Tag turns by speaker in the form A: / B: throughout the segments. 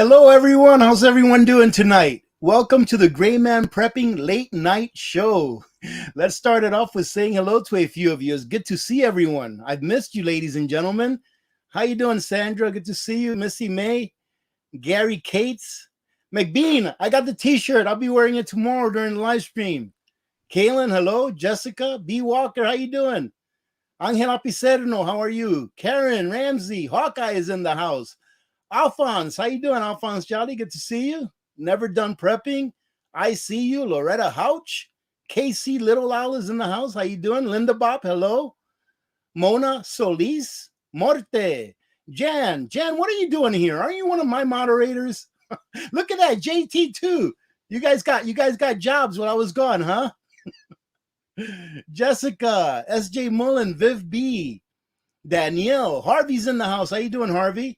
A: Hello, everyone. How's everyone doing tonight? Welcome to the GreyMan Prepping Late Night Show. Let's start it off with saying hello to a few of you. It's good to see everyone. I've missed you, ladies and gentlemen. How you doing, Sandra? Good to see you. Missy May, Gary Cates, McBean. I got the t-shirt. I'll be wearing it tomorrow during the live stream. Kaylin, hello. Jessica, B. Walker, how you doing? Angela Picerno, how are you? Karen, Ramsey, Hawkeye is in the house. Alphonse, how you doing, Alphonse Jolly? Good to see you. Never Done Prepping. I see you. Loretta Houch. Casey Little Owl is in the house. How you doing? Linda Bob, hello. Mona Solis. Morte. Jan, what are you doing here? Aren't you one of my moderators? Look at that, JT too. You guys got jobs while I was gone, huh? Jessica, SJ Mullen, Viv B, Danielle, Harvey's in the house. How you doing, Harvey?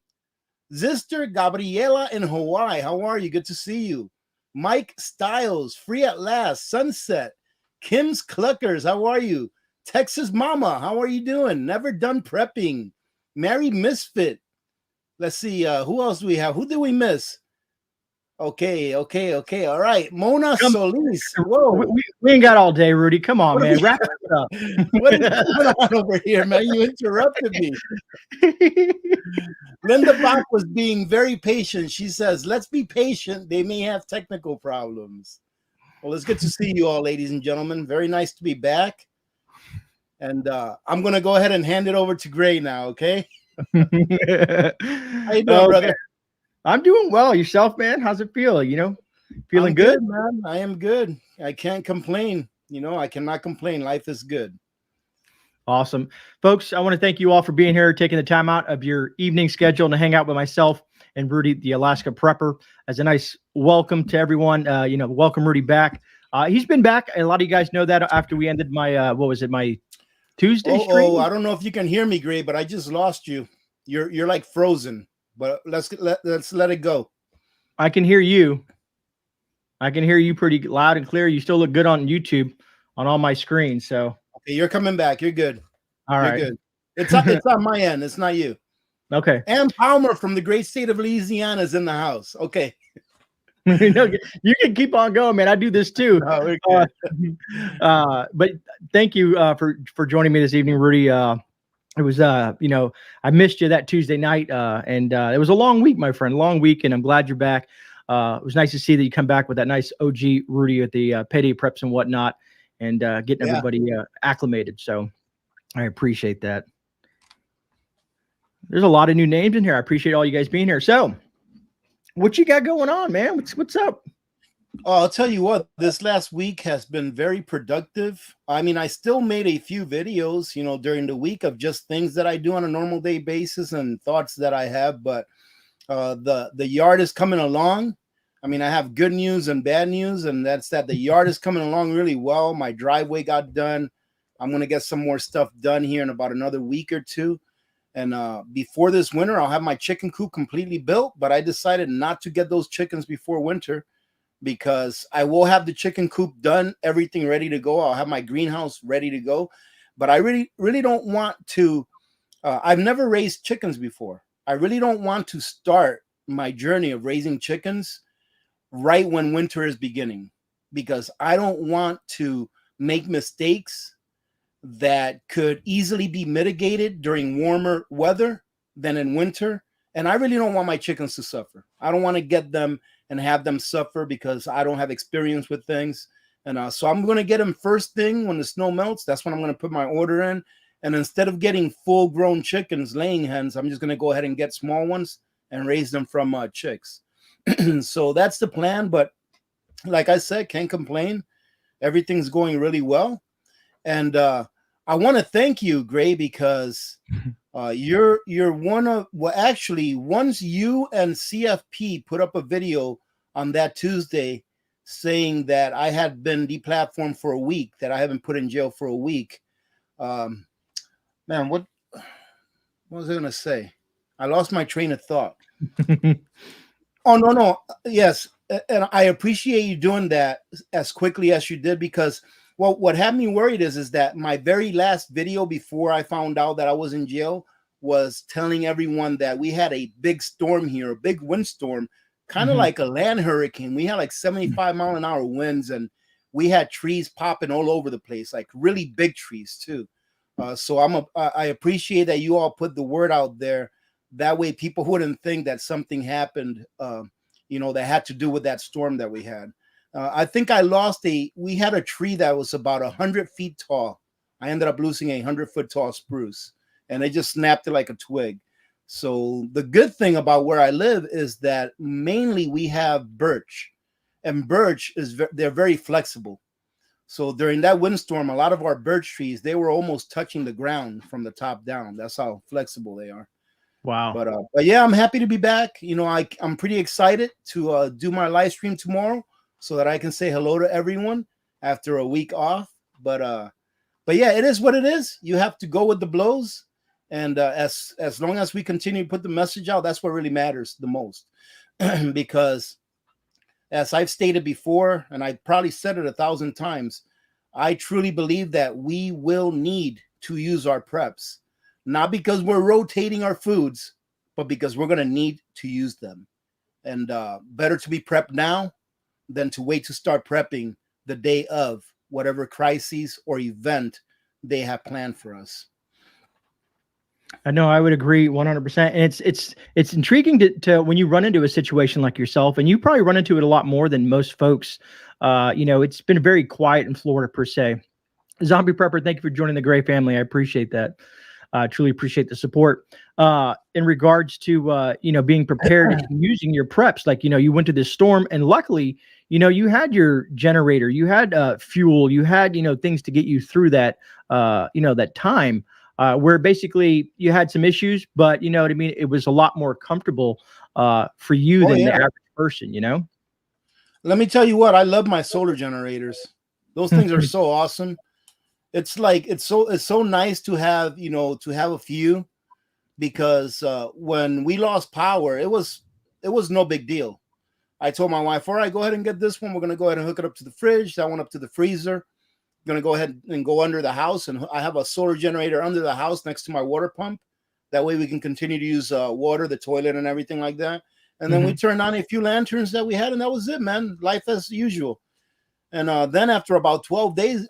A: Zister Gabriela in Hawaii. How are you? Good to see you. Mike Styles, Free at Last, Sunset, Kim's Cluckers. How are you? Texas Mama, how are you doing? Never Done Prepping. Mary Misfit. Let's see, who else do we have? Who did we miss? Okay. All right. Mona Solis.
B: Whoa. We ain't got all day, Rudy. Come on, man. Wrap it up.
A: What is going on over here, man? You interrupted me. Linda Bach was being very patient. She says, let's be patient. They may have technical problems. Well, it's good to see you all, ladies and gentlemen. Very nice to be back. And I'm going to go ahead and hand it over to Grey now, okay? How you doing, brother?
B: I'm doing well. Yourself, man? How's it feel? Feeling good,
A: man. I am good. I can't complain. I cannot complain. Life is good.
B: Awesome. Folks, I want to thank you all for being here, taking the time out of your evening schedule to hang out with myself and Rudy the Alaska Prepper as a nice welcome to everyone. Welcome Rudy back. He's been back. A lot of you guys know that after we ended my, my Tuesday stream.
A: Oh, I don't know if you can hear me, Grey, but I just lost you. You're like frozen. But let's let it go.
B: I can hear you. I can hear you pretty loud and clear. You still look good on YouTube on all my screens. So
A: okay, you're coming back. You're good.
B: All right.
A: You're good. It's on my end. It's not you.
B: Okay.
A: Ann Palmer from the great state of Louisiana is in the house. Okay.
B: You can keep on going, man. I do this too.
A: Oh,
B: but thank you for joining me this evening, Rudy. It was, I missed you that Tuesday night, and it was a long week, my friend, long week, and I'm glad you're back. It was nice to see that you come back with that nice OG Rudy at the Payday preps and whatnot, and getting everybody acclimated. So I appreciate that. There's a lot of new names in here. I appreciate all you guys being here. So what you got going on, man? What's up?
A: Oh, I'll tell you what, this last week has been very productive. I mean, I still made a few videos, during the week of just things that I do on a normal day basis and thoughts that I have. But the yard is coming along. I mean, I have good news and bad news, and that's that the yard is coming along really well. My driveway got done. I'm going to get some more stuff done here in about another week or two. And before this winter, I'll have my chicken coop completely built. But I decided not to get those chickens before winter, because I will have the chicken coop done, everything ready to go. I'll have my greenhouse ready to go. But I really don't want to, I've never raised chickens before. I really don't want to start my journey of raising chickens right when winter is beginning, because I don't want to make mistakes that could easily be mitigated during warmer weather than in winter. And I really don't want my chickens to suffer. I don't want to get them and have them suffer because I don't have experience with things. And so I'm going to get them first thing when the snow melts. That's when I'm going to put my order in. And instead of getting full-grown chickens, laying hens, I'm just going to go ahead and get small ones and raise them from chicks. So that's the plan. But like I said, can't complain. Everything's going really well. And I want to thank you, Grey, because you're one of, well, actually, once you and CFP put up a video on that Tuesday saying that I had been deplatformed for a week, that I haven't put in jail for a week. Man, what was I going to say? I lost my train of thought. Oh, no. Yes. And I appreciate you doing that as quickly as you did, because well, what had me worried is that my very last video before I found out that I was in jail was telling everyone that we had a big storm here, a big windstorm kind of like a land hurricane. We had like 75-mile-an-hour winds, and we had trees popping all over the place, like really big trees too. So I appreciate that you all put the word out there. That way people wouldn't think that something happened, that had to do with that storm that we had. I think we had a tree that was about 100 feet tall. I ended up losing a 100-foot tall spruce, and they just snapped it like a twig. So the good thing about where I live is that mainly we have birch, and birch they're very flexible. So during that windstorm, a lot of our birch trees, they were almost touching the ground from the top down. That's how flexible they are.
B: Wow.
A: But yeah, I'm happy to be back. I'm pretty excited to do my live stream tomorrow so that I can say hello to everyone after a week off. But yeah, it is what it is. You have to go with the blows. And as long as we continue to put the message out, that's what really matters the most. Because as I've stated before, and I probably said it 1,000 times, I truly believe that we will need to use our preps, not because we're rotating our foods, but because we're going to need to use them. And better to be prepped now than to wait to start prepping the day of whatever crisis or event they have planned for us.
B: I know, I would agree 100%. And it's intriguing to when you run into a situation like yourself, and you probably run into it a lot more than most folks. It's been very quiet in Florida per se. Zombie Prepper, thank you for joining the Grey family. I appreciate that. Truly appreciate the support. In regards to being prepared and using your preps, like you went to this storm, and luckily you had your generator, you had fuel, you had things to get you through that that time. Where basically you had some issues, but you know what I mean? It was a lot more comfortable for you than the average person,
A: Let me tell you what, I love my solar generators. Those things are so awesome. It's like, it's so nice to have, to have a few, because when we lost power, it was no big deal. I told my wife, all right, go ahead and get this one. We're going to go ahead and hook it up to the fridge. That one up to the freezer. Going to go ahead and go under the house, and I have a solar generator under the house next to my water pump. That way we can continue to use water, the toilet, and everything like that. And then we turned on a few lanterns that we had, and that was it, man. Life as usual. And then after about 12 days,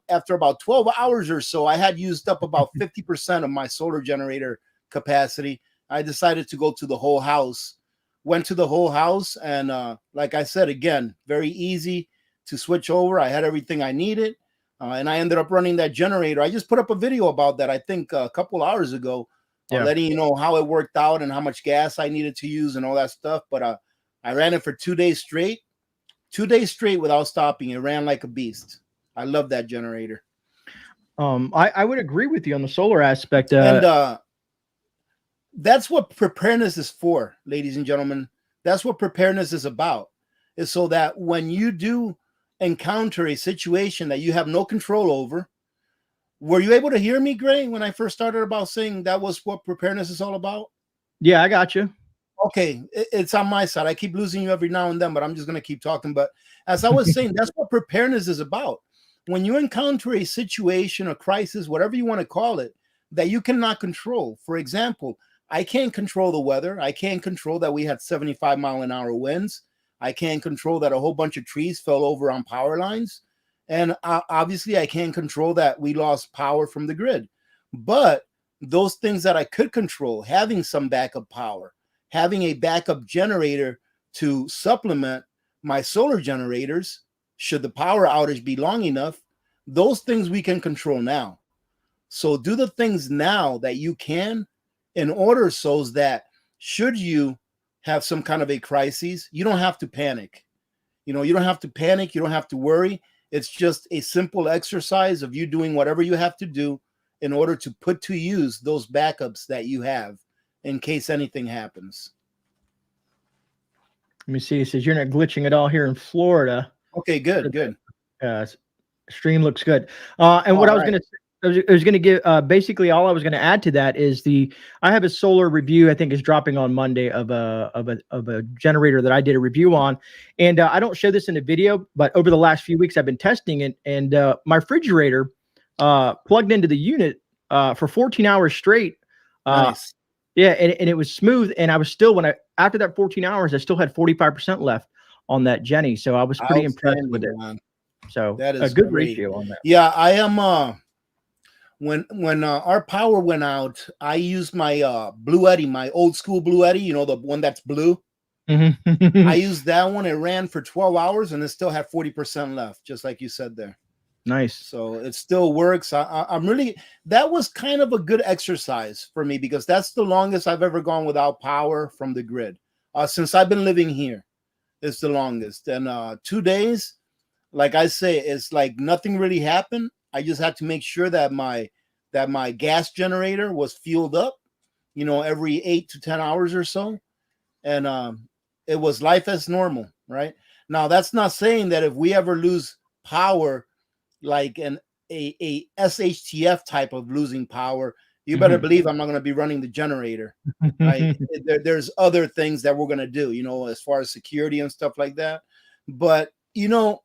A: after about 12 hours or so, I had used up about 50% of my solar generator capacity. I decided to go to the whole house. Went to the whole house, and like I said, again, very easy to switch over. I had everything I needed. And I ended up running that generator. I just put up a video about that, I think a couple hours ago, letting you know how it worked out and how much gas I needed to use and all that stuff. But I ran it for 2 days straight. 2 days straight without stopping. It ran like a beast. I love that generator.
B: I would agree with you on the solar aspect.
A: And that's what preparedness is for, ladies and gentlemen. That's what preparedness is about. Is so that when you do encounter a situation that you have no control over. Were you able to hear me, Grey, when I first started about saying that was what preparedness is all about?
B: Yeah, I got you.
A: Okay, it's on my side. I keep losing you every now and then, but I'm just going to keep talking. But as I was saying, that's what preparedness is about. When you encounter a situation, a crisis, whatever you want to call it, that you cannot control. For example, I can't control the weather. I can't control that we had 75-mile-an-hour winds. I can't control that a whole bunch of trees fell over on power lines. And obviously, I can't control that we lost power from the grid. But those things that I could control, having some backup power, having a backup generator to supplement my solar generators, should the power outage be long enough, those things we can control now. So do the things now that you can in order so that should you have some kind of a crisis, you don't have to panic. You don't have to panic. You don't have to worry. It's just a simple exercise of you doing whatever you have to do in order to put to use those backups that you have in case anything happens.
B: Let me see. It says you're not glitching at all here in Florida.
A: Okay, good.
B: Stream looks good. And what I was going to say, I was going to give basically all I was going to add to that is I have a solar review. I think is dropping on Monday of a generator that I did a review on, and I don't show this in the video, but over the last few weeks I've been testing it, and my refrigerator plugged into the unit for 14 hours straight.
A: Nice.
B: Yeah, and it was smooth, and I was still after that 14 hours, I still had 45% left on that Jenny, so I was pretty impressed with
A: Outstanding,
B: it.
A: man.
B: So
A: That
B: a
A: is
B: good
A: great.
B: ratio on that.
A: Yeah, I am. When our power went out, I used my Blue Eddy, my old school Blue Eddy. You know, the one that's blue. I used that one. It ran for 12 hours, and it still had 40% left, just like you said there.
B: Nice.
A: So it still works. I'm really, that was kind of a good exercise for me because that's the longest I've ever gone without power from the grid. Since I've been living here, it's the longest. And 2 days, like I say, it's like nothing really happened. I just had to make sure that my gas generator was fueled up, you know, every 8 to 10 hours or so. And it was life as normal, right? Now, that's not saying that if we ever lose power, like a SHTF type of losing power, you better believe I'm not going to be running the generator, right? There's other things that we're going to do, you know, as far as security and stuff like that. But, you know,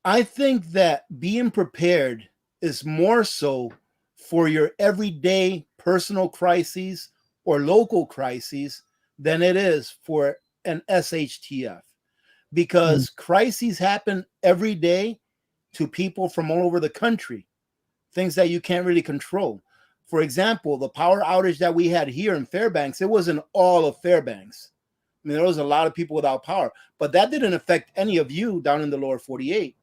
A: I think that being prepared is more so for your everyday personal crises or local crises than it is for an SHTF, because crises happen every day to people from all over the country, things that you can't really control. For example, the power outage that we had here in Fairbanks, it wasn't all of Fairbanks. I mean, there was a lot of people without power, but that didn't affect any of you down in the lower 48,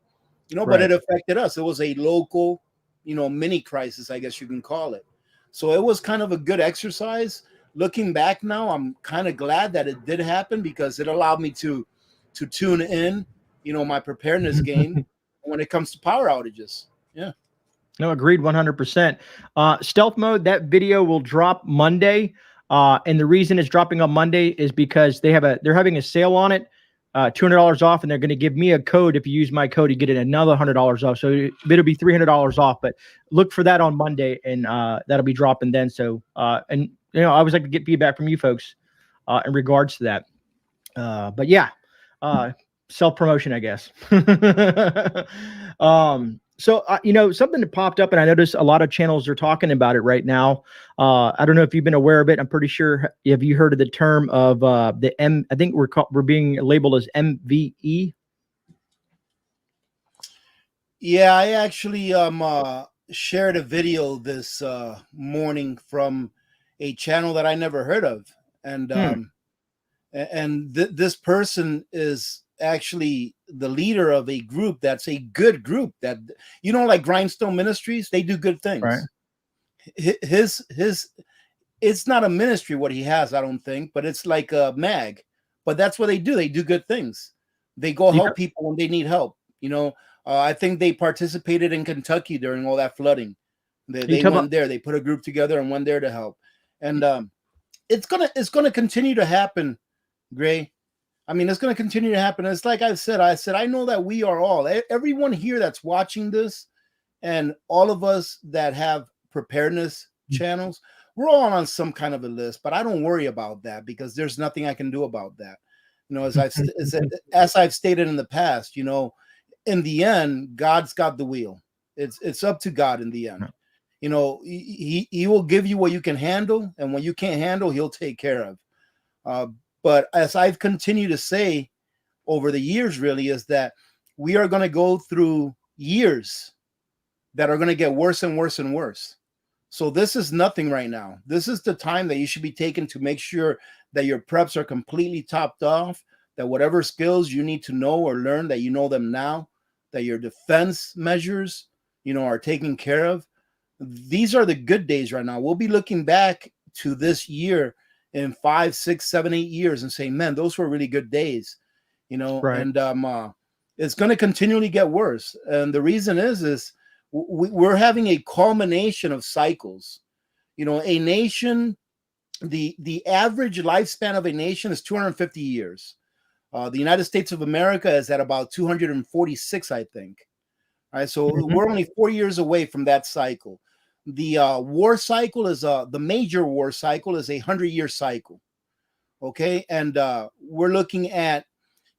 A: you know, but it affected us. It was a local, you know, mini crisis, I guess you can call it. So it was kind of a good exercise. Looking back now, I'm kind of glad that it did happen because it allowed me to tune in, you know, my preparedness game when it comes to power outages. Yeah.
B: No, agreed 100%. Stealth mode, that video will drop Monday. And the reason it's dropping on Monday is because they're having a sale on it, $200 off, and they're going to give me a code. If you use my code, you get another $100 off. So it'll be $300 off, but look for that on Monday, and that'll be dropping then. So, and you know, I always like to get feedback from you folks in regards to that. But yeah, self-promotion, I guess. So, you know, something that popped up, and I noticed a lot of channels are talking about it right now. I don't know if you've been aware of it. I'm pretty sure. Have you heard of the term of the M? I think we're being labeled as MVE.
A: Yeah, I actually shared a video this morning from a channel that I never heard of, and this person is actually the leader of a group that's a good group that, you know, like Grindstone Ministries, they do good
B: Right.
A: things. His it's not a ministry what he has, I don't think, but it's like a mag. But that's what they do. They do good things. They go help people when they need help. You know, I think they participated in Kentucky during all that flooding. They went there. They put a group together and went there to help. And it's gonna continue to happen, Grey. I mean, it's gonna continue to happen. It's like I said, I know that we are all, everyone here that's watching this, and all of us that have preparedness channels, we're all on some kind of a list, but I don't worry about that because there's nothing I can do about that. You know, as I've stated in the past, you know, in the end, God's got the wheel. It's up to God in the end. You know, he will give you what you can handle, and what you can't handle, he'll take care of. But as I've continued to say over the years, really, is that we are going to go through years that are going to get worse and worse and worse. So this is nothing right now. This is the time that you should be taking to make sure that your preps are completely topped off, that whatever skills you need to know or learn, that you know them now, that your defense measures, you know, are taken care of. These are the good days right now. We'll be looking back to this year in 5, 6, 7, 8 years and saying, man, those were really good days, you know, and it's going to continually get worse. And the reason is we're having a culmination of cycles. You know, a nation, the average lifespan of a nation is 250 years. The United States of America is at about 246, I think. All right, so we're only 4 years away from that cycle. The war cycle is the major war cycle is a 100-year cycle. Okay, and we're looking at,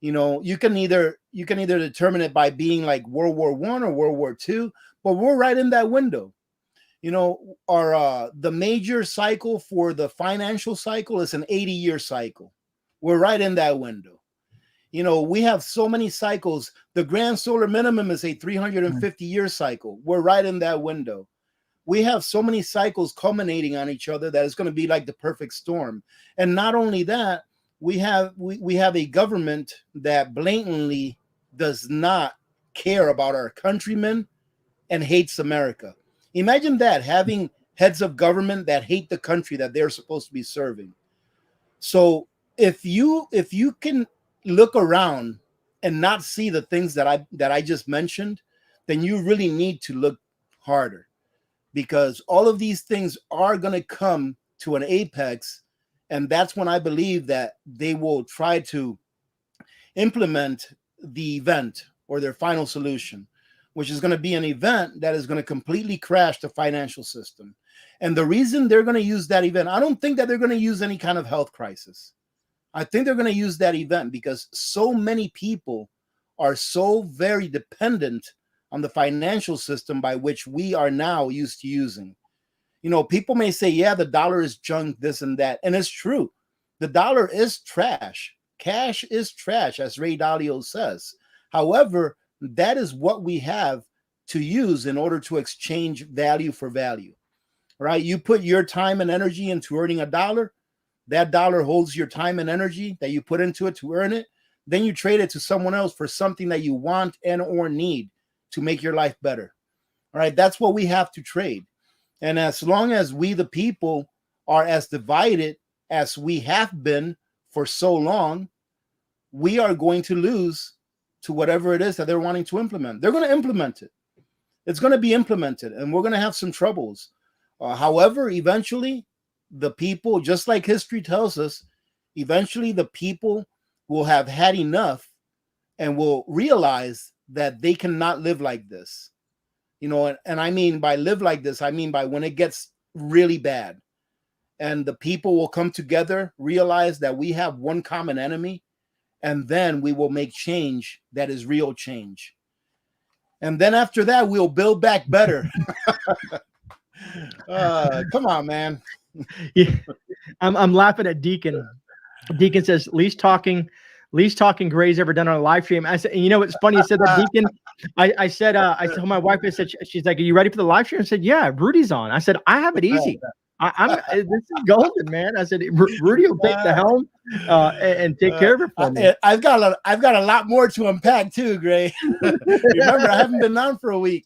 A: you know, you can either determine it by being like World War I or World War II, but we're right in that window. You know, our the major cycle for the financial cycle is an 80-year cycle. We're right in that window. You know, we have so many cycles. The grand solar minimum is a 350-year cycle. We're right in that window. We have so many cycles culminating on each other that it's going to be like the perfect storm. And not only that, we have a government that blatantly does not care about our countrymen and hates America. Imagine that, having heads of government that hate the country that they're supposed to be serving. So if you can look around and not see the things that I just mentioned, then you really need to look harder, because all of these things are going to come to an apex, and that's when I believe that they will try to implement the event or their final solution, which is going to be an event that is going to completely crash the financial system. And the reason they're going to use that event, I don't think that they're going to use any kind of health crisis. I think they're going to use that event because so many people are so very dependent on the financial system by which we are now used to using. You know, people may say, yeah, the dollar is junk, this and that. And it's true. The dollar is trash. Cash is trash, as Ray Dalio says. However, that is what we have to use in order to exchange value for value, right? You put your time and energy into earning a dollar. That dollar holds your time and energy that you put into it to earn it. Then you trade it to someone else for something that you want and or need to make your life better. All right, that's what we have to trade. And as long as we, the people, are as divided as we have been for so long, we are going to lose to whatever it is that they're wanting to implement. They're going to implement it. It's going to be implemented, and we're going to have some troubles. However, eventually, the people, just like history tells us, eventually the people will have had enough and will realize that they cannot live like this. You know, and I mean by live like this, I mean by when it gets really bad. And the people will come together, realize that we have one common enemy, and then we will make change that is real change. And then after that, we'll build back better. Come on, man.
B: Yeah, I'm laughing at Deacon. Deacon says, least talking Grey's ever done on a live stream. I said, and you know what's funny? You said that, Deacon. I said to my wife, I said, she's like, are you ready for the live stream? I said, yeah, Rudy's on. I said, I have it easy. I'm this is golden, man. I said, Rudy will take the helm and take care of it for me.
A: I've got a lot more to unpack too, Grey. Remember, I haven't been on for a week.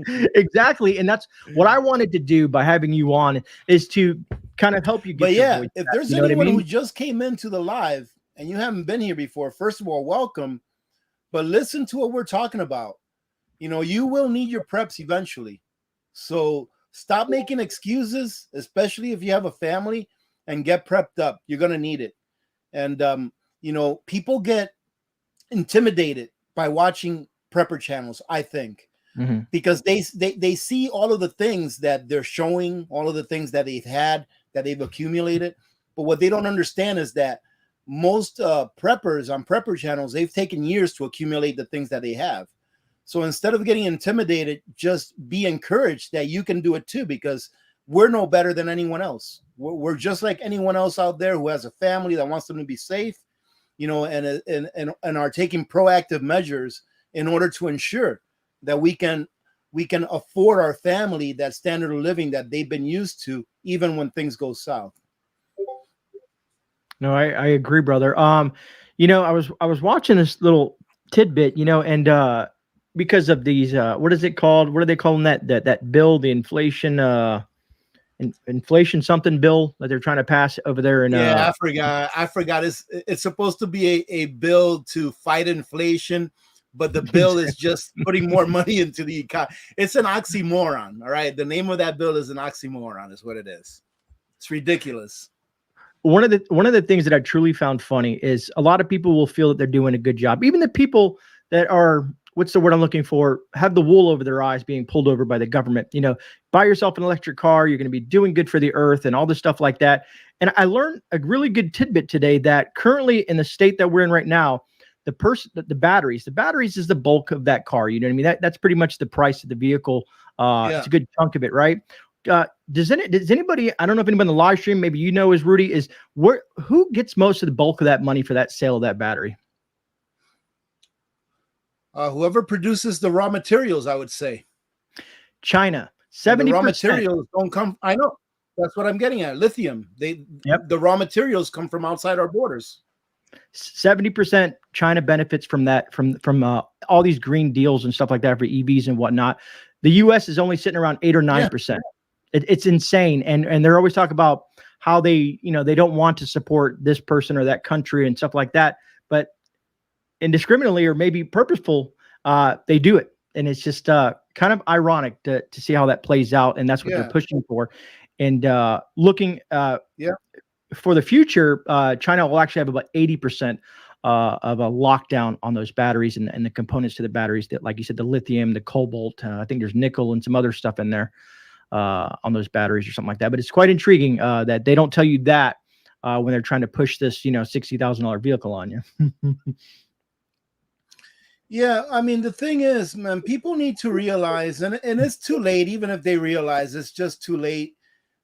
B: Exactly, and that's what I wanted to do by having you on, is to kind of help you get.
A: But yeah, if there's anyone who just came into the live and you haven't been here before, first of all, welcome. But listen to what we're talking about. You know, you will need your preps eventually. So stop making excuses, especially if you have a family, and get prepped up. You're going to need it. And, you know, people get intimidated by watching prepper channels, I think, because they see all of the things that they're showing, all of the things that they've had, that they've accumulated. But what they don't understand is that most preppers on prepper channels, they've taken years to accumulate the things that they have. So instead of getting intimidated, just be encouraged that you can do it too, because we're no better than anyone else. We're just like anyone else out there who has a family that wants them to be safe, you know, and are taking proactive measures in order to ensure that we can afford our family that standard of living that they've been used to, even when things go south.
B: No, I agree, brother. You know, I was watching this little tidbit, you know, and because of these, what is it called? What are they calling that bill? The inflation something bill that they're trying to pass over there. And
A: yeah, I forgot. It's supposed to be a bill to fight inflation, but the bill is just putting more money into the economy. It's an oxymoron. All right, the name of that bill is an oxymoron. Is what it is. It's ridiculous.
B: One of the things that I truly found funny is a lot of people will feel that they're doing a good job. Even the people that are, what's the word I'm looking for, have the wool over their eyes being pulled over by the government. You know, buy yourself an electric car, you're going to be doing good for the earth and all this stuff like that. And I learned a really good tidbit today that currently in the state that we're in right now, the batteries is the bulk of that car. You know what I mean? That's pretty much the price of the vehicle. It's a good chunk of it, right? does anybody, I don't know if anybody in the live stream, maybe is Rudy, is who gets most of the bulk of that money for that sale of that battery?
A: Whoever produces the raw materials, I would say.
B: China. 70%.
A: The raw materials don't come. I know. That's what I'm getting at. Lithium. The raw materials come from outside our borders.
B: 70% China benefits from that, from all these green deals and stuff like that for EVs and whatnot. The US is only sitting around 8 or 9%. Yeah. It's insane. And they're always talking about how they, they don't want to support this person or that country and stuff like that. But indiscriminately or maybe purposeful, they do it. And it's just kind of ironic to see how that plays out. And that's what they're pushing for. And looking for the future, China will actually have about 80% of a lockdown on those batteries and the components to the batteries that, like you said, the lithium, the cobalt, I think there's nickel and some other stuff in there on those batteries or something like that. But it's quite intriguing that they don't tell you that when they're trying to push this, $60,000 vehicle on you.
A: Yeah, I mean, the thing is, man, people need to realize, and it's too late, even if they realize it's just too late.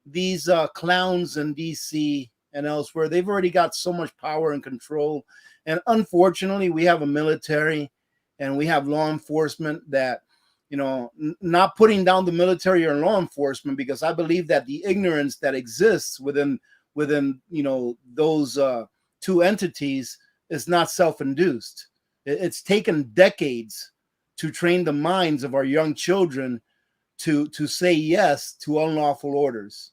A: These clowns in DC and elsewhere, they've already got so much power and control. And unfortunately, we have a military and we have law enforcement that, not putting down the military or law enforcement, because I believe that the ignorance that exists within those two entities is not self-induced. It's taken decades to train the minds of our young children to say yes to unlawful orders,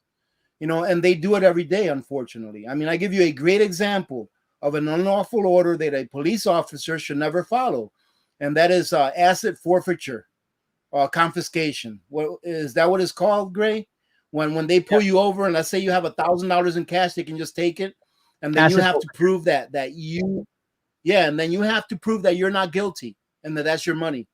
A: and they do it every day, unfortunately. I mean, I give you a great example of an unlawful order that a police officer should never follow, and that is asset forfeiture, confiscation. What is that? What it's called, Gray? When they pull you over and let's say you have $1,000 in cash, they can just take it, and then you have to prove that you. Yeah, and then you have to prove that you're not guilty and that's your money.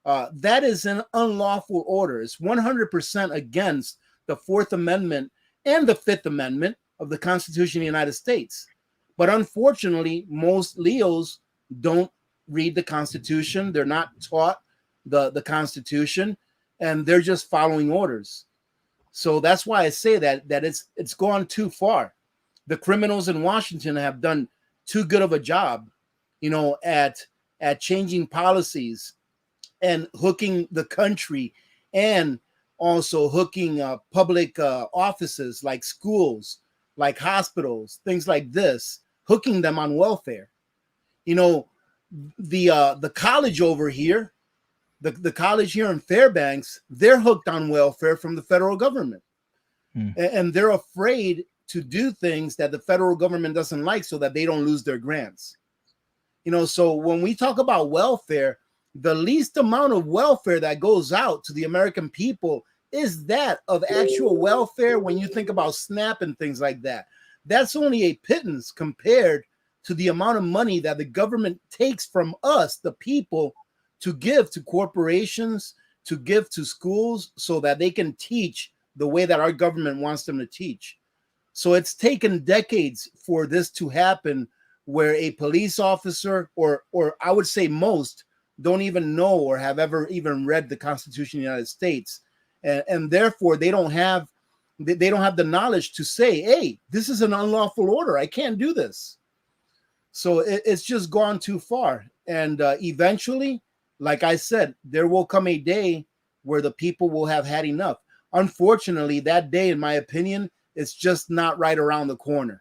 A: That is an unlawful order. It's 100% against the Fourth Amendment and the Fifth Amendment of the Constitution of the United States. But unfortunately, most Leos don't read the Constitution. They're not taught the Constitution, and they're just following orders. So that's why I say that it's gone too far. The criminals in Washington have done too good of a job, at changing policies and hooking the country, and also hooking public offices like schools, like hospitals, things like this, hooking them on welfare. The college over here, the college here in Fairbanks, they're hooked on welfare from the federal government. And they're afraid to do things that the federal government doesn't like so that they don't lose their grants. So when we talk about welfare, the least amount of welfare that goes out to the American people is that of actual welfare. When you think about SNAP and things like that, that's only a pittance compared to the amount of money that the government takes from us, the people, to give to corporations, to give to schools so that they can teach the way that our government wants them to teach. So it's taken decades for this to happen, where a police officer, or I would say most, don't even know or have ever even read the Constitution of the United States, and therefore they don't have the knowledge to say, hey, this is an unlawful order, I can't do this. So it's just gone too far, and eventually, like I said, there will come a day where the people will have had enough. Unfortunately, that day, in my opinion, is just not right around the corner.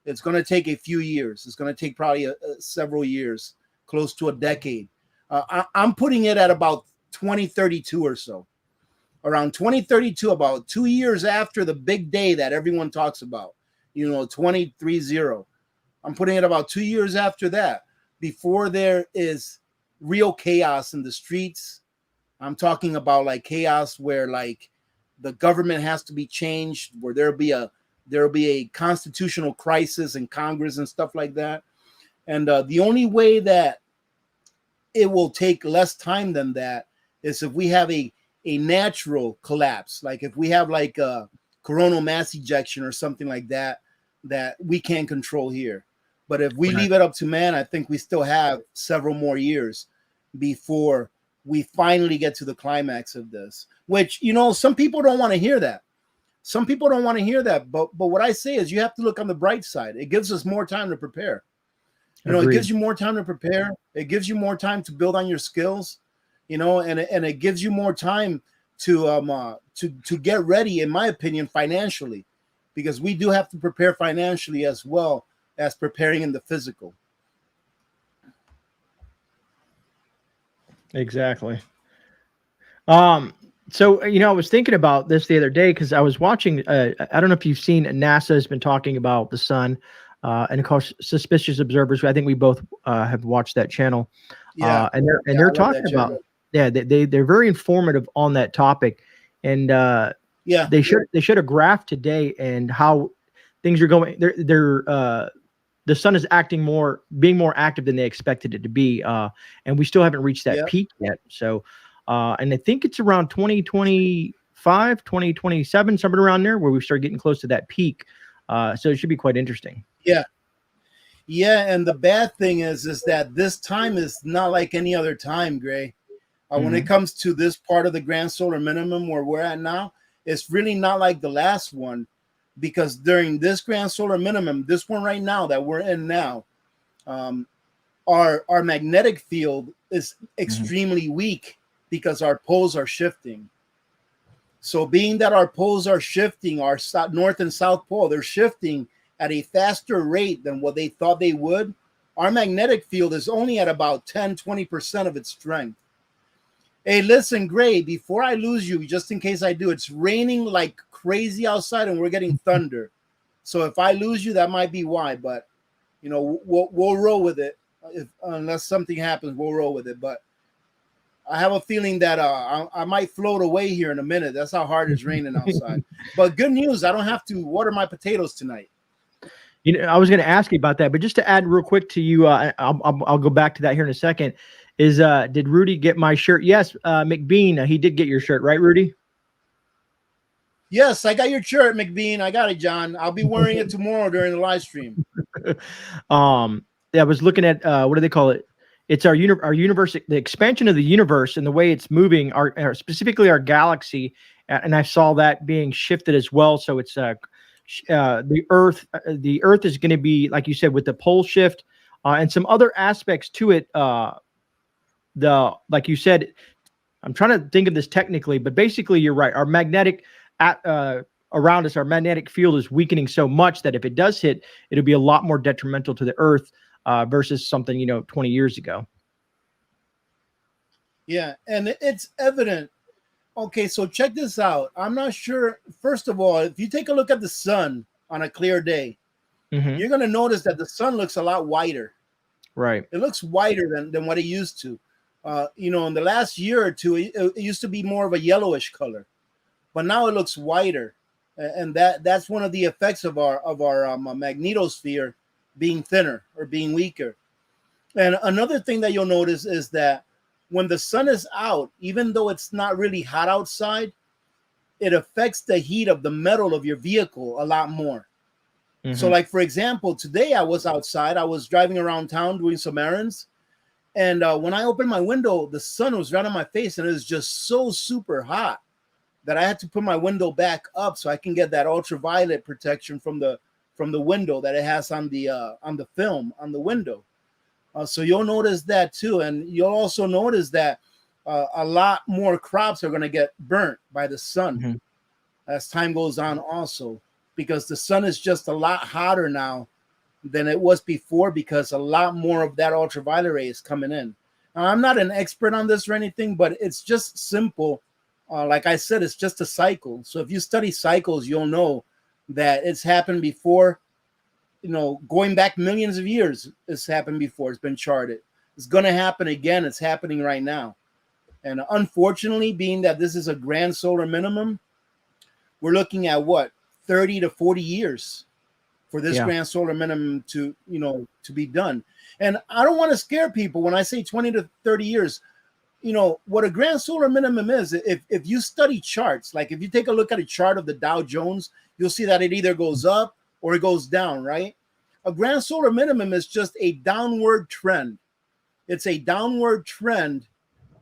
A: It's going to take a few years. It's going to take probably several years, close to a decade. I'm putting it at about 2032 or so. Around 2032, about 2 years after the big day that everyone talks about, 2030. I'm putting it about 2 years after that, before there is real chaos in the streets. I'm talking about like chaos where like the government has to be changed, where there'll be a constitutional crisis in Congress and stuff like that. And the only way that it will take less time than that is if we have a natural collapse, like if we have like a coronal mass ejection or something like that we can't control here. But if we leave it up to man, I think we still have several more years before we finally get to the climax of this, which, some people don't want to hear that. Some people don't want to hear that, but what I say is you have to look on the bright side. It gives us more time to prepare. You know,
B: Agreed.
A: it gives you more time to prepare. It gives you more time to build on your skills, you know, and it gives you more time to get ready, in my opinion, financially, because we do have to prepare financially as well as preparing in the physical.
B: Exactly. So, you know, I was thinking about this the other day because I was watching, I don't know if you've seen, NASA has been talking about the sun, and of course, Suspicious Observers. I think we both have watched that channel.
A: Yeah,
B: And
A: yeah,
B: they're
A: I love
B: talking
A: that
B: about,
A: channel.
B: yeah, they're very informative on that topic. And
A: Yeah,
B: they showed a graph today and how things are going. The sun is being more active than they expected it to be. And we still haven't reached that
A: yeah.
B: peak yet. So, and I think it's around 2025, 2027, somewhere around there where we start getting close to that peak. So it should be quite interesting.
A: Yeah. Yeah, and the bad thing is that this time is not like any other time, Gray. When it comes to this part of the grand solar minimum where we're at now, it's really not like the last one, because during this grand solar minimum, this one right now that we're in now, our magnetic field is extremely weak because our poles are shifting. So being that our poles are shifting, our north and south pole, they're shifting at a faster rate than what they thought they would. Our magnetic field is only at about 10-20% of its strength. Hey, listen, Gray, before I lose you, just in case I do, it's raining like crazy outside and we're getting thunder. So if I lose you, that might be why. But, you know, we'll roll with it. Unless something happens, we'll roll with it. But I have a feeling that I might float away here in a minute. That's how hard it's raining outside. But good news, I don't have to water my potatoes tonight.
B: You know, I was going to ask you about that, but just to add real quick to you, I'll go back to that here in a second. Did Rudy get my shirt? Yes, McBean, he did get your shirt, right, Rudy?
A: Yes, I got your shirt, McBean. I got it, John. I'll be wearing it tomorrow during the live stream.
B: I was looking at what do they call it? It's our universe, the expansion of the universe and the way it's moving, specifically our galaxy, and I saw that being shifted as well. So it's the Earth. The Earth is going to be, like you said, with the pole shift and some other aspects to it. Like you said, I'm trying to think of this technically, but basically, you're right. Our magnetic around us, our magnetic field is weakening so much that if it does hit, it'll be a lot more detrimental to the Earth versus something 20 years ago.
A: Yeah, and it's evident. Okay, so check this out. I'm not sure. First of all, if you take a look at the sun on a clear day, you're going to notice that the sun looks a lot whiter.
B: Right.
A: It looks whiter than what it used to. In the last year or two, it used to be more of a yellowish color, but now it looks whiter, and that's one of the effects of our magnetosphere being thinner or being weaker. And another thing that you'll notice is that when the sun is out, even though it's not really hot outside, it affects the heat of the metal of your vehicle a lot more. So, like, for example, today I was outside. I was driving around town doing some errands. And when I opened my window, the sun was right on my face, and it was just so super hot that I had to put my window back up so I can get that ultraviolet protection from the window that it has on the film on the window. So you'll notice that too, and you'll also notice that a lot more crops are going to get burnt by the sun as time goes on, also because the sun is just a lot hotter now than it was before, because a lot more of that ultraviolet ray is coming in. Now, I'm not an expert on this or anything, but it's just simple. Like I said, it's just a cycle. So if you study cycles, you'll know that it's happened before. Going back millions of years, it's happened before. It's been charted. It's going to happen again. It's happening right now. And unfortunately, being that this is a grand solar minimum, we're looking at 30 to 40 years for this grand solar minimum to be done. And I don't want to scare people when I say 20 to 30 years. What a grand solar minimum is, if you study charts, like if you take a look at a chart of the Dow Jones, you'll see that it either goes up or it goes down, right? A grand solar minimum is just a downward trend. It's a downward trend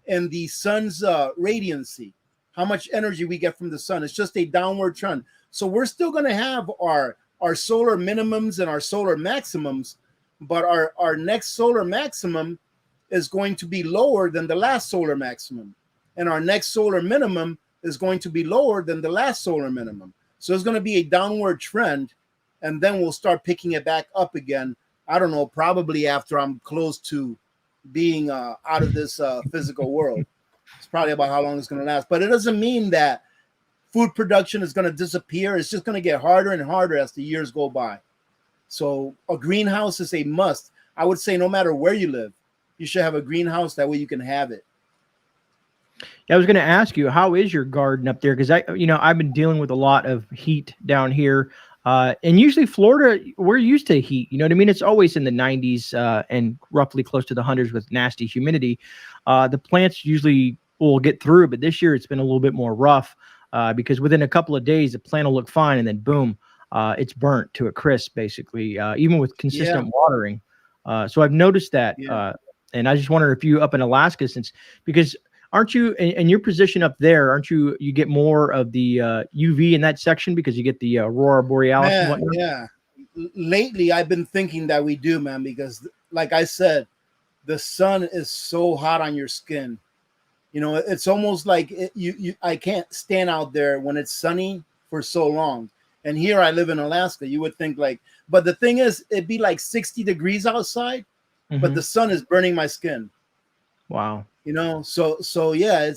A: in the sun's radiancy, how much energy we get from the sun. It's just a downward trend. So we're still going to have our solar minimums and our solar maximums, but our next solar maximum is going to be lower than the last solar maximum. And our next solar minimum is going to be lower than the last solar minimum. So it's going to be a downward trend, and then we'll start picking it back up again. I don't know, probably after I'm close to being out of this physical world. It's probably about how long it's going to last. But it doesn't mean that food production is going to disappear. It's just going to get harder and harder as the years go by. So a greenhouse is a must. I would say no matter where you live, you should have a greenhouse. That way you can have it.
B: Yeah, I was going to ask you, how is your garden up there? Because I've been dealing with a lot of heat down here. And usually Florida, we're used to heat. You know what I mean? It's always in the 90s and roughly close to the hundreds with nasty humidity. The plants usually will get through, but this year it's been a little bit more rough because within a couple of days, the plant will look fine. And then boom, it's burnt to a crisp, basically, even with consistent watering. So I've noticed that. And I just wonder if you up in Alaska, because aren't you in your position up there? Aren't you get more of the UV in that section because you get the aurora borealis and whatnot?
A: Yeah. Lately, I've been thinking that we do, man, because like I said, the sun is so hot on your skin. You know, it's almost like I can't stand out there when it's sunny for so long. And here I live in Alaska. You would think but the thing is, it'd be like 60 degrees outside, but the sun is burning my skin.
B: Wow.
A: You know, so yeah,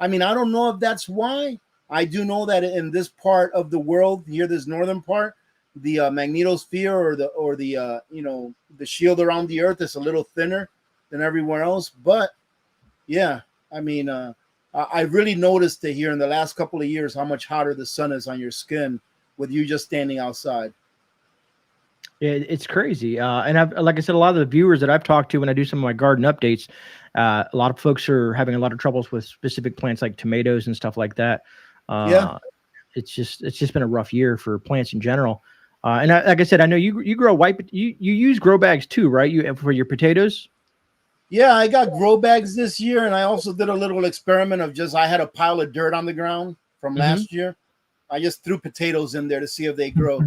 A: I don't know if that's why. I do know that in this part of the world, here, this northern part, the magnetosphere or the shield around the earth is a little thinner than everywhere else. But yeah, I really noticed it here in the last couple of years how much hotter the sun is on your skin with you just standing outside.
B: It's crazy. And like I said, a lot of the viewers that I've talked to when I do some of my garden updates, a lot of folks are having a lot of troubles with specific plants like tomatoes and stuff like that. It's just been a rough year for plants in general. And like I said, I know you grow you use grow bags too, right? For your potatoes.
A: Yeah, I got grow bags this year, and I also did a little experiment of I had a pile of dirt on the ground from last year. I just threw potatoes in there to see if they grow.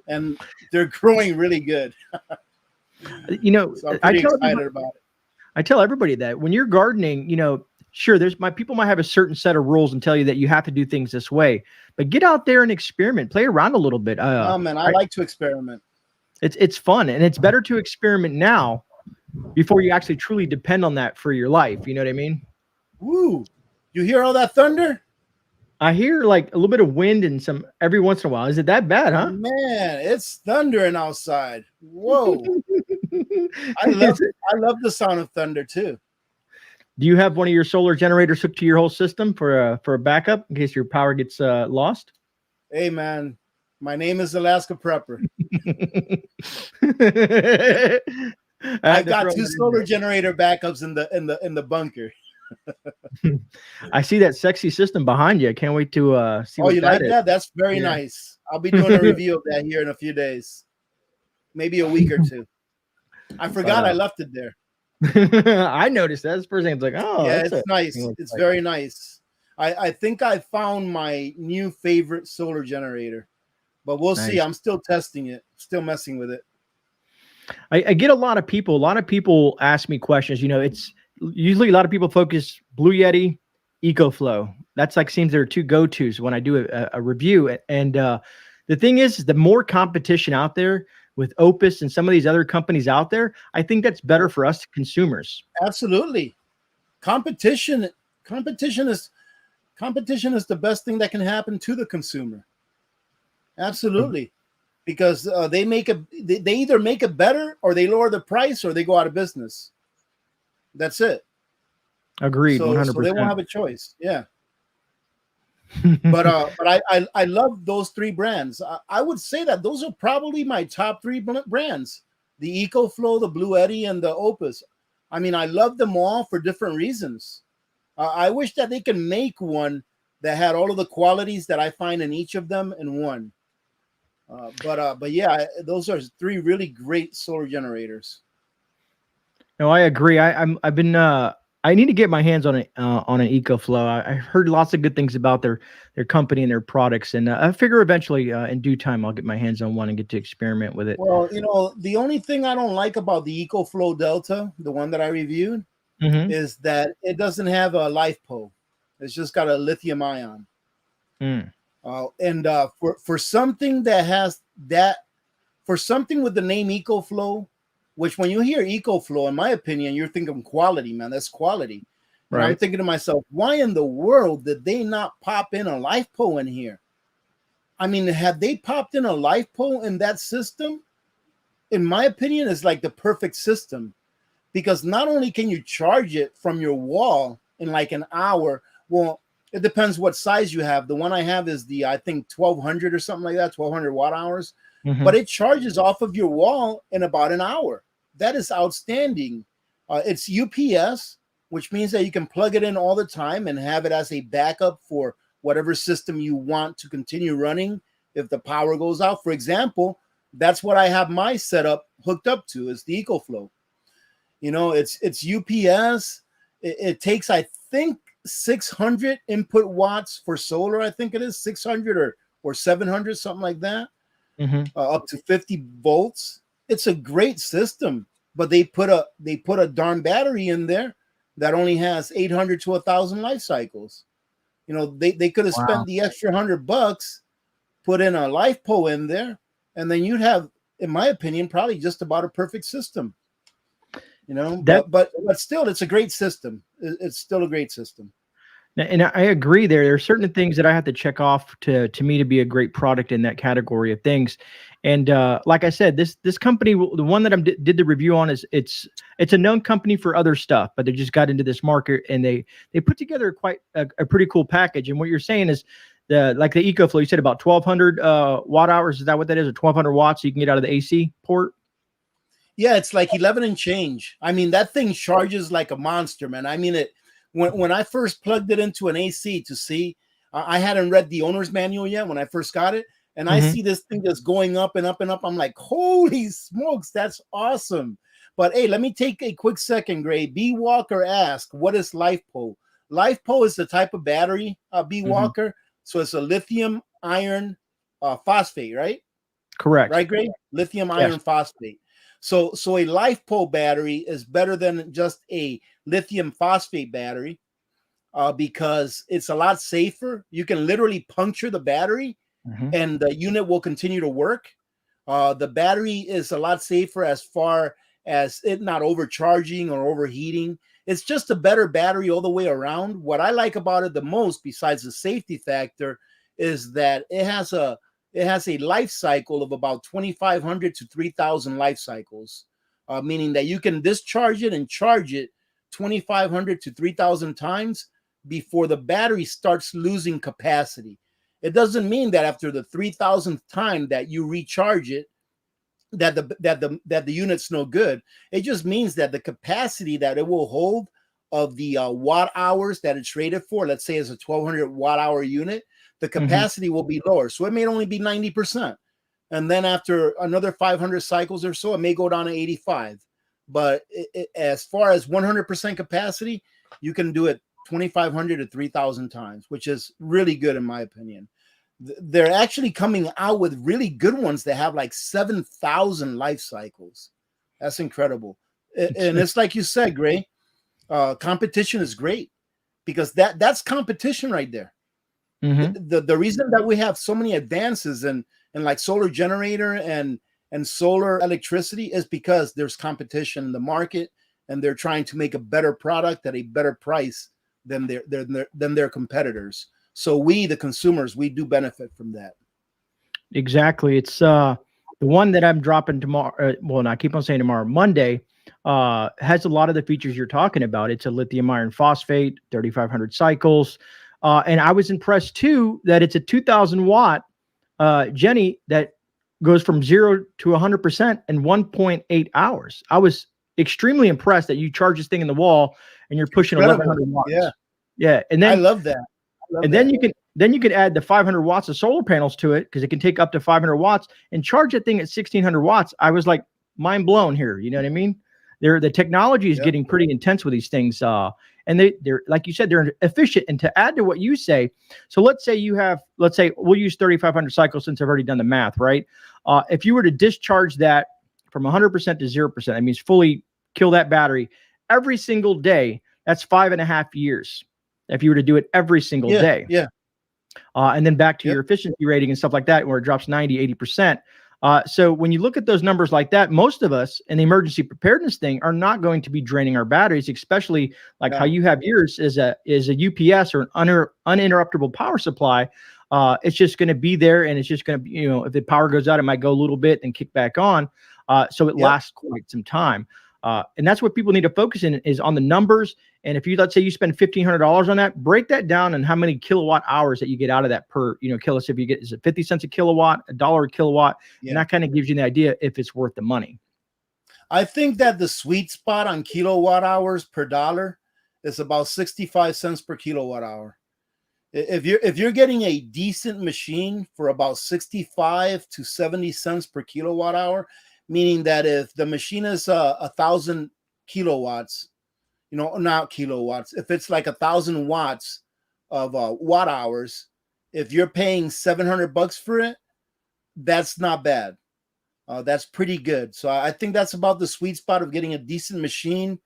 A: And they're growing really good. So I'm pretty excited about it.
B: I tell everybody that when you're gardening, sure, people might have a certain set of rules and tell you that you have to do things this way, but get out there and experiment, play around a little bit.
A: Oh man, I like to experiment.
B: It's fun, and it's better to experiment now before you actually truly depend on that for your life. You know what I mean?
A: Woo! You hear all that thunder?
B: I hear like a little bit of wind and some every once in a while. Is it that bad, huh?
A: Man, it's thundering outside. Whoa. I love the sound of thunder too.
B: Do you have one of your solar generators hooked to your whole system for a backup in case your power gets lost?
A: Hey man, my name is Alaska Prepper. I've got 2 solar generator backups in the bunker.
B: I see that sexy system behind you. I can't wait to see.
A: Oh, you like that? That's very nice. I'll be doing a review of that here in a few days, maybe a week or 2. I forgot I left it there.
B: I noticed that. That's the first thing. It's like, oh,
A: yeah, it's nice. It's very nice. I think I found my new favorite solar generator, but we'll see. I'm still testing it, still messing with it.
B: I get a lot of people. A lot of people ask me questions. It's usually a lot of people focus Blue Yeti, EcoFlow. That's seems there are 2 go-tos when I do a review. And the thing is the more competition out there with Opus and some of these other companies out there, I think that's better for us consumers.
A: Absolutely. Competition is the best thing that can happen to the consumer. Absolutely. Because they either make it better or they lower the price or they go out of business. That's it.
B: Agreed. 100%.
A: So they won't have a choice. Yeah. but I love those 3 brands. I would say that those are probably my top 3 brands: the EcoFlow, the Blue Yeti, and the Opus. I love them all for different reasons. I wish that they could make one that had all of the qualities that I find in each of them in one. But yeah, those are 3 really great solar generators.
B: No, I agree. I've been I need to get my hands on an EcoFlow. I've heard lots of good things about their company and their products, and I figure eventually in due time I'll get my hands on one and get to experiment with it.
A: Well, the only thing I don't like about the EcoFlow Delta, the one that I reviewed, is that it doesn't have a LiFePO. It's just got a lithium ion. And for something that has that, for something with the name EcoFlow, which when you hear EcoFlow, in my opinion, you're thinking quality, man. That's quality. And I'm thinking to myself, why in the world did they not pop in a LiFePO in here? I mean, had they popped in a LiFePO in that system, in my opinion, is like the perfect system, because not only can you charge it from your wall in like an hour. Well, it depends what size you have. The one I have is the, I think 1200 or something like that, 1200 watt hours, but it charges off of your wall in about an hour. That is outstanding. It's UPS, which means that you can plug it in all the time and have it as a backup for whatever system you want to continue running if the power goes out. For example, that's what I have my setup hooked up to, is the EcoFlow. It's UPS. It takes, I think, 600 input watts for solar. I think it is 600 or 700, something like that, up to 50 volts. It's a great system, but they put a darn battery in there that only has 800 to 1,000 life cycles. They could have spent the extra $100, put in a LiFePO in there, and then you'd have, in my opinion, probably just about a perfect system. But still, it's a great system. It's still a great system.
B: And I agree there. There are certain things that I have to check off to me to be a great product in that category of things. And like I said, this company, the one that I did the review on, is it's a known company for other stuff, but they just got into this market and they put together quite a pretty cool package. And what you're saying is like the EcoFlow, you said about 1200 watt hours. Is that what that is? Or 1200 watts you can get out of the AC port?
A: Yeah, it's like 11 and change. I mean, that thing charges like a monster, man. I mean, when I first plugged it into an AC to see, I hadn't read the owner's manual yet when I first got it. And I see this thing just going up and up and up. I'm like, holy smokes, that's awesome. But hey, let me take a quick second, Grey. B. Walker asked, what is LiFePO? LiFePO is the type of battery, B. Walker. So it's a lithium iron phosphate, right?
B: Correct.
A: Right, Grey? Lithium iron phosphate. So a LiFePO battery is better than just a lithium phosphate battery because it's a lot safer. You can literally puncture the battery and the unit will continue to work. The battery is a lot safer as far as it not overcharging or overheating. It's just a better battery all the way around. What I like about it the most, besides the safety factor, is that it has a life cycle of about 2,500 to 3,000 life cycles, meaning that you can discharge it and charge it 2,500 to 3,000 times before the battery starts losing capacity. It doesn't mean that after the 3,000th time that you recharge it, that the unit's no good. It just means that the capacity that it will hold of the watt hours that it's rated for, let's say it's a 1,200 watt hour unit, the capacity will be lower. So it may only be 90%. And then after another 500 cycles or so, it may go down to 85. But as far as 100% capacity, you can do it 2,500 to 3,000 times, which is really good in my opinion. They're actually coming out with really good ones that have like 7,000 life cycles. That's incredible. And it's like you said, Grey, competition is great because that's competition right there. The reason that we have so many advances in like solar generator and solar electricity is because there's competition in the market and they're trying to make a better product at a better price than their competitors. So we, the consumers, we do benefit from that.
B: Exactly. It's the one that I'm dropping tomorrow. Well, I keep on saying tomorrow, Monday, has a lot of the features you're talking about. It's a lithium iron phosphate, 3,500 cycles. And I was impressed too that it's a 2,000 watt Jenny that goes from 0 to 100% in 1.8 hours. I was extremely impressed that you charge this thing in the wall and you're pushing 1,100 watts. Yeah. And then
A: I love that.
B: Then you can add the 500 watts of solar panels to it because it can take up to 500 watts and charge that thing at 1,600 watts. I was like mind blown here. You know what I mean? The technology is getting pretty intense with these things. and they're like you said, they're efficient. And to add to what you say, so let's say we'll use 3,500 cycles since I've already done the math, right? If you were to discharge that from 100% to 0%, that means fully kill that battery every single day. That's 5.5 years. If you were to do it every single day.
A: Yeah.
B: And then back to your efficiency rating and stuff like that, where it drops 90, 80%. So when you look at those numbers like that, most of us in the emergency preparedness thing are not going to be draining our batteries, especially like how you have yours is a UPS or an uninterruptible power supply. It's just going to be there, and it's just going to be, if the power goes out, it might go a little bit and kick back on. So it lasts quite some time. And that's what people need to focus in is on the numbers. And if let's say you spend $1,500 on that, break that down and how many kilowatt hours that you get out of that per, kilowatt. If you get, is it 50 cents a kilowatt, $1 a kilowatt? And that kind of gives you an idea if it's worth the money.
A: I think that the sweet spot on kilowatt hours per dollar is about 65 cents per kilowatt hour. If you're getting a decent machine for about 65 to 70 cents per kilowatt hour, meaning that if the machine is 1,000 kilowatts, not kilowatts, if it's like 1,000 watts of watt hours, if you're paying $700 for it, that's not bad. That's pretty good. So I think that's about the sweet spot of getting a decent machine.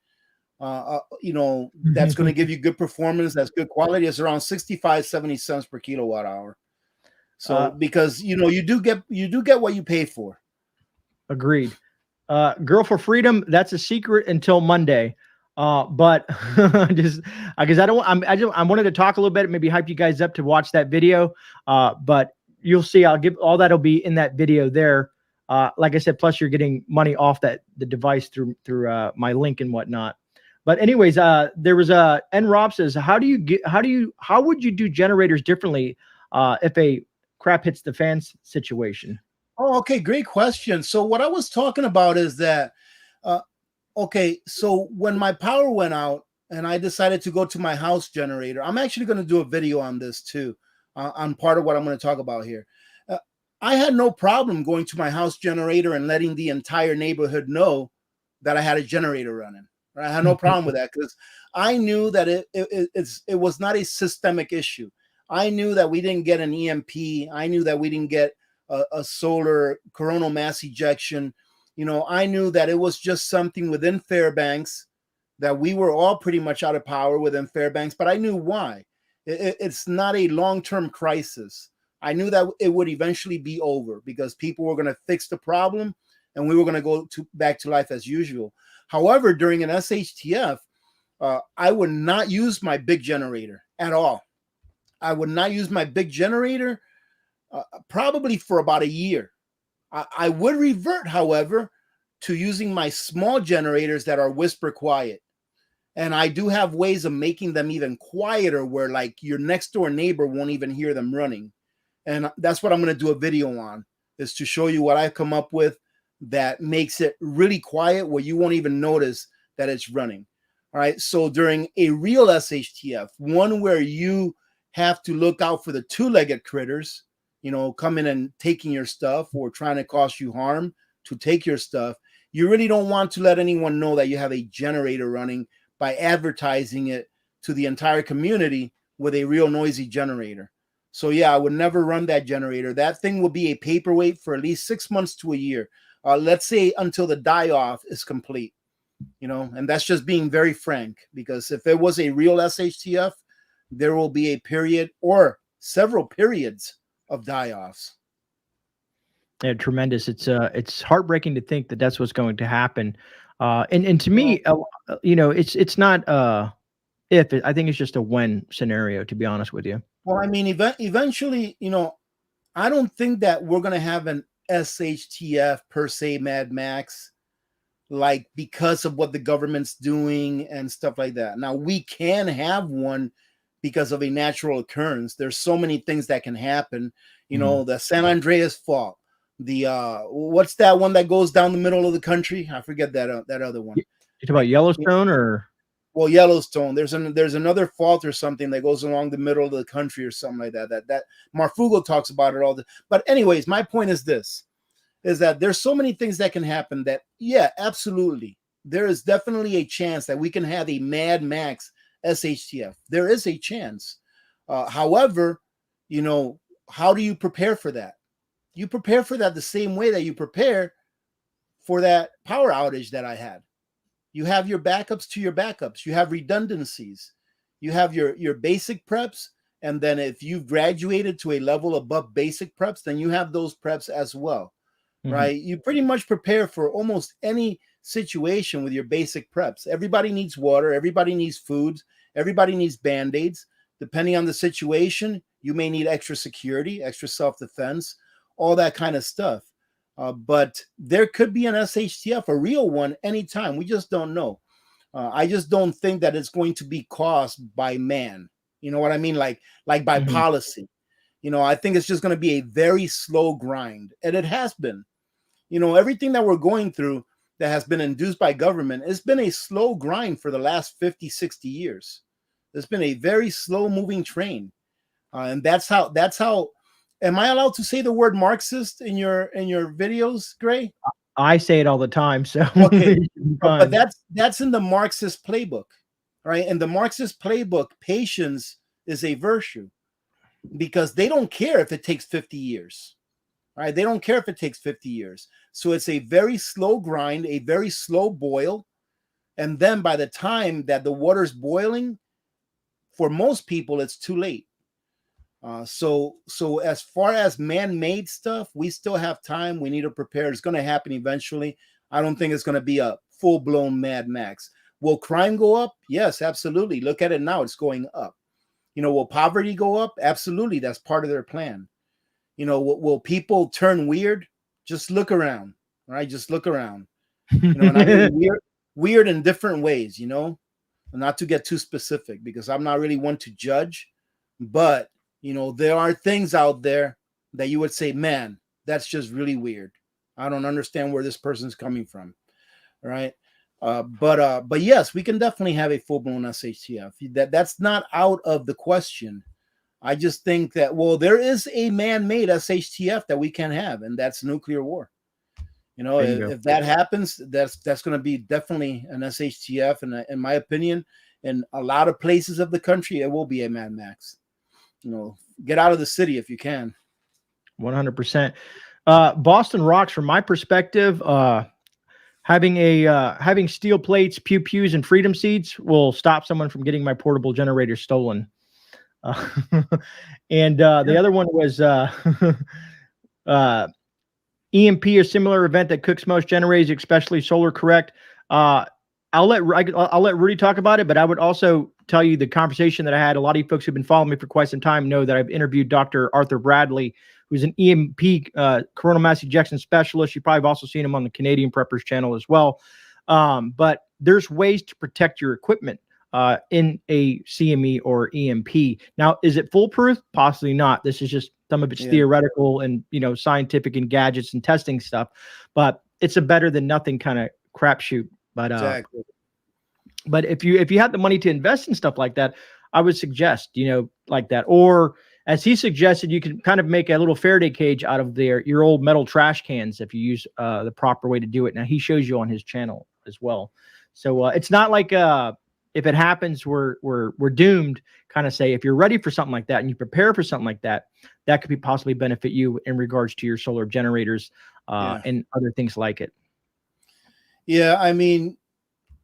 A: That's going to give you good performance. That's good quality. It's around 65, 70 cents per kilowatt hour. So because you do get what you pay for.
B: Agreed. Girl for Freedom, that's a secret until Monday. But because I wanted to talk a little bit, maybe hype you guys up to watch that video. But you'll see, I'll give all that'll be in that video there. Like I said, plus you're getting money off the device through my link and whatnot. But anyways, there was N Rob says, how would you do generators differently if a crap hits the fan situation?
A: Oh, okay. Great question. So what I was talking about is that, so when my power went out and I decided to go to my house generator, I'm actually going to do a video on this too, on part of what I'm going to talk about here. I had no problem going to my house generator and letting the entire neighborhood know that I had a generator running. Right? I had no problem with that because I knew that it was not a systemic issue. I knew that we didn't get an EMP. I knew that we didn't get a solar coronal mass ejection. I knew that it was just something within Fairbanks, that we were all pretty much out of power within Fairbanks, but I knew why. It's not a long-term crisis. I knew that it would eventually be over because people were going to fix the problem and we were going to go back to life as usual. However, during an SHTF, I would not use my big generator at all. I would not use my big generator probably for about a year. I would revert, however, to using my small generators that are whisper quiet. And I do have ways of making them even quieter where like your next door neighbor won't even hear them running. And that's what I'm going to do a video on, is to show you what I've come up with that makes it really quiet where you won't even notice that it's running. All right. So during a real SHTF, one where you have to look out for the two-legged critters, coming and taking your stuff or trying to cause you harm to take your stuff, you really don't want to let anyone know that you have a generator running by advertising it to the entire community with a real noisy generator. So yeah, I would never run that generator. That thing will be a paperweight for at least 6 months to a year. Let's say until the die-off is complete, and that's just being very frank, because if it was a real SHTF, there will be a period or several periods of die-offs.
B: Yeah, tremendous. It's heartbreaking to think that that's what's going to happen. And to me, it's not if, I think it's just a when scenario, to be honest with you.
A: Well, I mean, eventually, I don't think that we're going to have an SHTF per se, Mad Max, like because of what the government's doing and stuff like that. Now, we can have one because of a natural occurrence. There's so many things that can happen. The San Andreas Fault, the what's that one that goes down the middle of the country? I forget that other one.
B: You talking about Yellowstone or?
A: Well, Yellowstone. There's another fault or something that goes along the middle of the country or something like that. That Marfugo talks about it all. But anyways, my point is this: is that there's so many things that can happen that, yeah, absolutely, there is definitely a chance that we can have a Mad Max SHTF. There is a chance. However, you know, how do you prepare for that? You prepare for that the same way that you prepare for that power outage that I had. You have your backups to your backups. You have redundancies. You have your basic preps. And then if you've graduated to a level above basic preps, then you have those preps as well, right? You pretty much prepare for almost any situation with your basic preps. Everybody needs water. Everybody needs foods. Everybody needs Band-Aids. Depending on the situation, you may need extra security, extra self-defense, all that kind of stuff. But there could be an SHTF, a real one, anytime. We just don't know. I just don't think that it's going to be caused by man. You know what I mean? Like by policy. You know, I think it's just going to be a very slow grind. And it has been. You know, everything that we're going through that has been induced by government, it's been a slow grind for the last 50, 60 years. It's been a very slow moving train. And that's how, am I allowed to say the word Marxist in your videos, Grey?
B: I say it all the time. So
A: okay, but that's in the Marxist playbook, right? In the Marxist playbook, patience is a virtue because they don't care if it takes 50 years, right? They don't care if it takes 50 years. So it's a very slow grind, a very slow boil. And then by the time that the water's boiling, for most people, it's too late. So as far as man-made stuff, we still have time. We need to prepare. It's going to happen eventually. I don't think it's going to be a full-blown Mad Max. Will crime go up? Yes, absolutely. Look at it now. It's going up. You know, will poverty go up? Absolutely. That's part of their plan. You know, will people turn weird? Just look around. All right, just look around. You know, and I mean weird in different ways, you know, not to get too specific because I'm not really one to judge, but you know, there are things out there that you would say, man, that's just really weird. I don't understand where this person's coming from. Right. But yes, we can definitely have a full-blown SHTF. That's not out of the question. I just think that, well, there is a man-made SHTF that we can have, and that's nuclear war. You know, if that happens, that's going to be definitely an SHTF. And in my opinion, in a lot of places of the country, it will be a Mad Max. You know, get out of the city if you can.
B: 100%. Boston rocks. From my perspective, having steel plates, pews, and freedom seats will stop someone from getting my portable generator stolen. And the other one was EMP, a similar event that cooks most generators, especially solar. Correct. I'll let Rudy talk about it, but I would also tell you the conversation that I had. A lot of you folks who've been following me for quite some time know that I've interviewed Dr. Arthur Bradley, who's an EMP coronal mass ejection specialist. You probably have also seen him on the Canadian Preppers channel as well. But there's ways to protect your equipment in a CME or EMP. Now, is it foolproof? Possibly not. This is just some of it's theoretical and, you know, scientific and gadgets and testing stuff, but it's a better than nothing kind of crapshoot. But
A: exactly.
B: But if you had the money to invest in stuff like that, I would suggest, you know, like that. Or as he suggested, you can kind of make a little Faraday cage out of your old metal trash cans if you use the proper way to do it. Now he shows you on his channel as well. So it's not like if it happens, we're doomed. Kind of say if you're ready for something like that and you prepare for something like that, that could be possibly benefit you in regards to your solar generators and other things like it.
A: Yeah, I mean,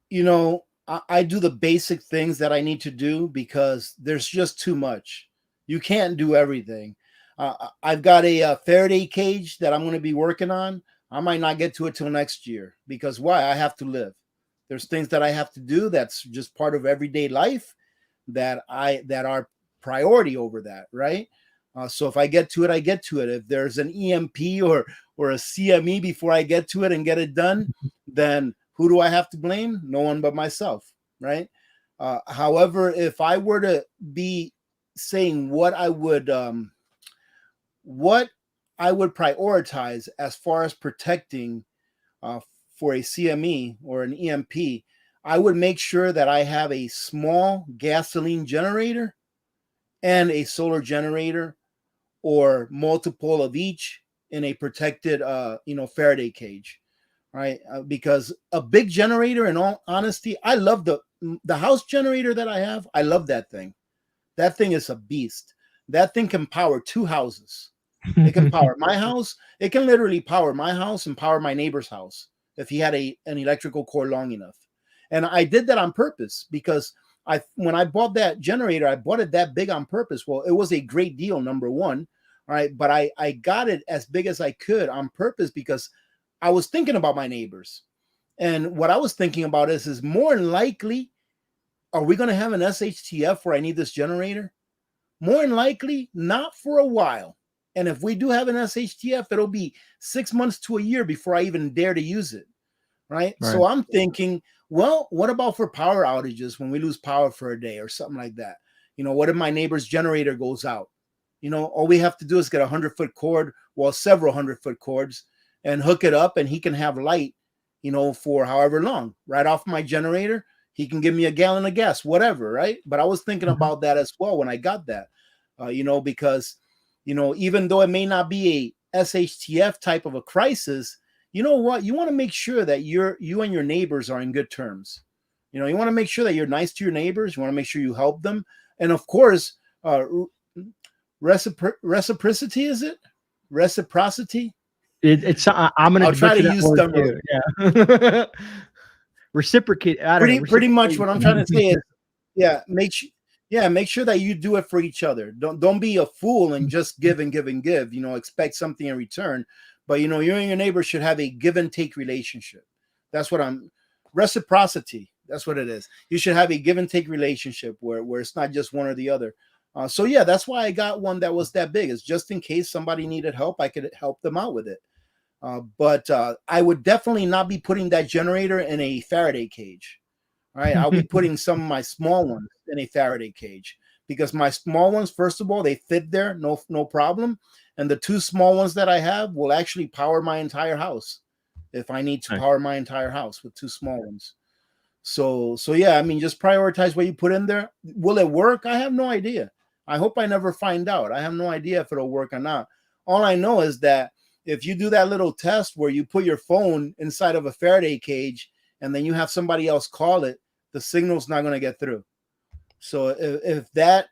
A: you know, I do the basic things that I need to do because there's just too much. You can't do everything. I've got a Faraday cage that I'm going to be working on. I might not get to it till next year because why? I have to live. There's things that I have to do that's just part of everyday life that are priority over that, right? So if I get to it, I get to it. If there's an EMP or a CME before I get to it and get it done, then who do I have to blame? No one but myself, right? However, if I were to be saying what I would prioritize as far as protecting for a CME or an EMP, I would make sure that I have a small gasoline generator and a solar generator or multiple of each in a protected, Faraday cage, right? Because a big generator, in all honesty, I love the the house generator that I have, I love that thing. That thing is a beast. That thing can power 2 houses. It can power my house. It can literally power my house and power my neighbor's house if he had an electrical cord long enough. And I did that on purpose because when I bought that generator, I bought it that big on purpose. Well, it was a great deal, number one. All right. But I got it as big as I could on purpose because I was thinking about my neighbors. And what I was thinking about is more than likely, are we going to have an SHTF where I need this generator? More than likely, not for a while. And if we do have an SHTF, it'll be 6 months to a year before I even dare to use it. Right. So I'm thinking, well, what about for power outages when we lose power for a day or something like that? What if my neighbor's generator goes out? All we have to do is get a 100-foot cord, well, several 100-foot cords, and hook it up, and he can have light, for however long. Right off my generator, he can give me a gallon of gas, whatever, right? But I was thinking about that as well when I got that, because, even though it may not be a SHTF type of a crisis, you know what? You want to make sure that you and your neighbors are in good terms. You want to make sure that you're nice to your neighbors. You want to make sure you help them. And of course, reciprocity, is it? Reciprocity?
B: I'm going
A: to try to use them.
B: Yeah. Reciprocate.
A: Pretty much what I'm trying to say is, make sure that you do it for each other. Don't be a fool and just give and give and give. Expect something in return. But you and your neighbor should have a give and take relationship. That's what reciprocity. That's what it is. You should have a give and take relationship where it's not just one or the other. So yeah, that's why I got one that was that big. Is just in case somebody needed help, I could help them out with it. But I would definitely not be putting that generator in a Faraday cage. All right, I'll be putting some of my small ones in a Faraday cage because my small ones, first of all, they fit there, no problem. And the 2 small ones that I have will actually power my entire house if I need to power my entire house with 2 small ones. So yeah, just prioritize what you put in there. Will it work? I have no idea. I hope I never find out. I have no idea if it'll work or not. All I know is that if you do that little test where you put your phone inside of a Faraday cage and then you have somebody else call it, the signal's not going to get through. So if that,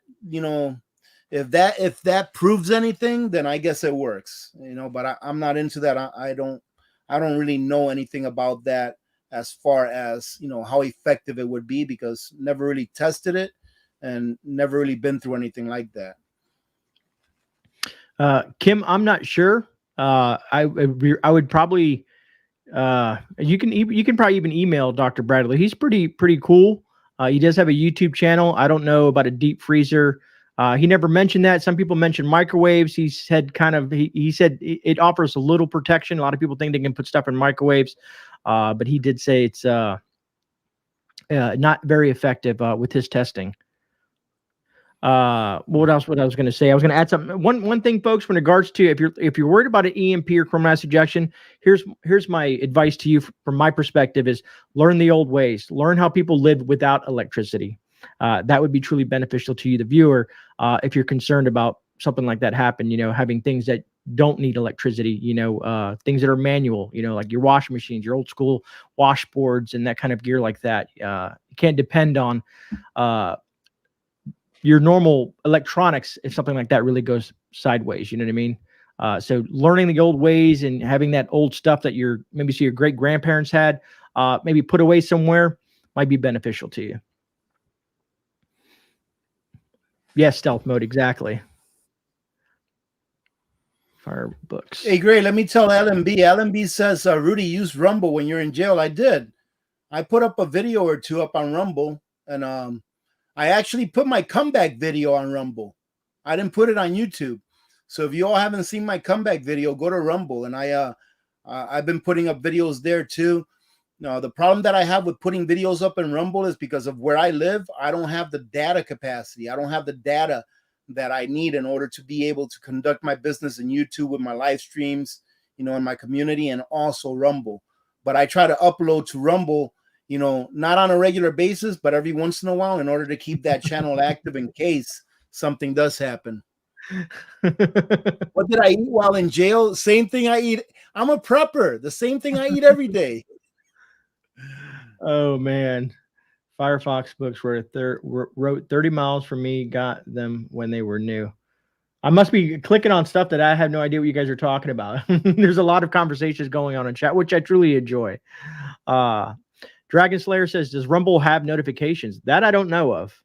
A: if that proves anything, then I guess it works, but I'm not into that. I don't really know anything about that as far as, how effective it would be because never really tested it and never really been through anything like that.
B: Kim, I'm not sure. I would probably, you can probably even email Dr. Bradley. He's pretty cool. He does have a YouTube channel. I don't know about a deep freezer. He never mentioned that. Some people mentioned microwaves. He said he said it offers a little protection. A lot of people think they can put stuff in microwaves. But he did say it's not very effective with his testing. What else? What I was going to say? I was going to add something. One thing, folks, in regards to if you're worried about an EMP or coronal mass ejection, here's my advice to you from my perspective: is learn the old ways. Learn how people lived without electricity. That would be truly beneficial to you, the viewer, if you're concerned about something like that happen. Having things that don't need electricity. Things that are manual. Like your washing machines, your old school washboards, and that kind of gear like that. You can't depend on your normal electronics if something like that really goes sideways. You know what I mean? So learning the old ways and having that old stuff that your great grandparents had, maybe put away somewhere, might be beneficial to you. Yes, stealth mode, exactly. Fire books.
A: Hey, Grey, let me tell LMB. LMB says, Rudy, use Rumble when you're in jail. I did. I put up a video or 2 up on Rumble, and I actually put my comeback video on Rumble. I didn't put it on YouTube. So if you all haven't seen my comeback video, go to Rumble. And I've been putting up videos there too. Now, the problem that I have with putting videos up in Rumble is because of where I live. I don't have the data capacity. I don't have the data that I need in order to be able to conduct my business in YouTube with my live streams, in my community, and also Rumble. But I try to upload to Rumble, not on a regular basis, but every once in a while in order to keep that channel active in case something does happen. What did I eat while in jail? Same thing I eat. I'm a prepper. The same thing I eat every day.
B: Oh, man. Firefox books wrote 30 miles from me, got them when they were new. I must be clicking on stuff that I have no idea what you guys are talking about. There's a lot of conversations going on in chat, which I truly enjoy. Dragon Slayer says, does Rumble have notifications? That I don't know of.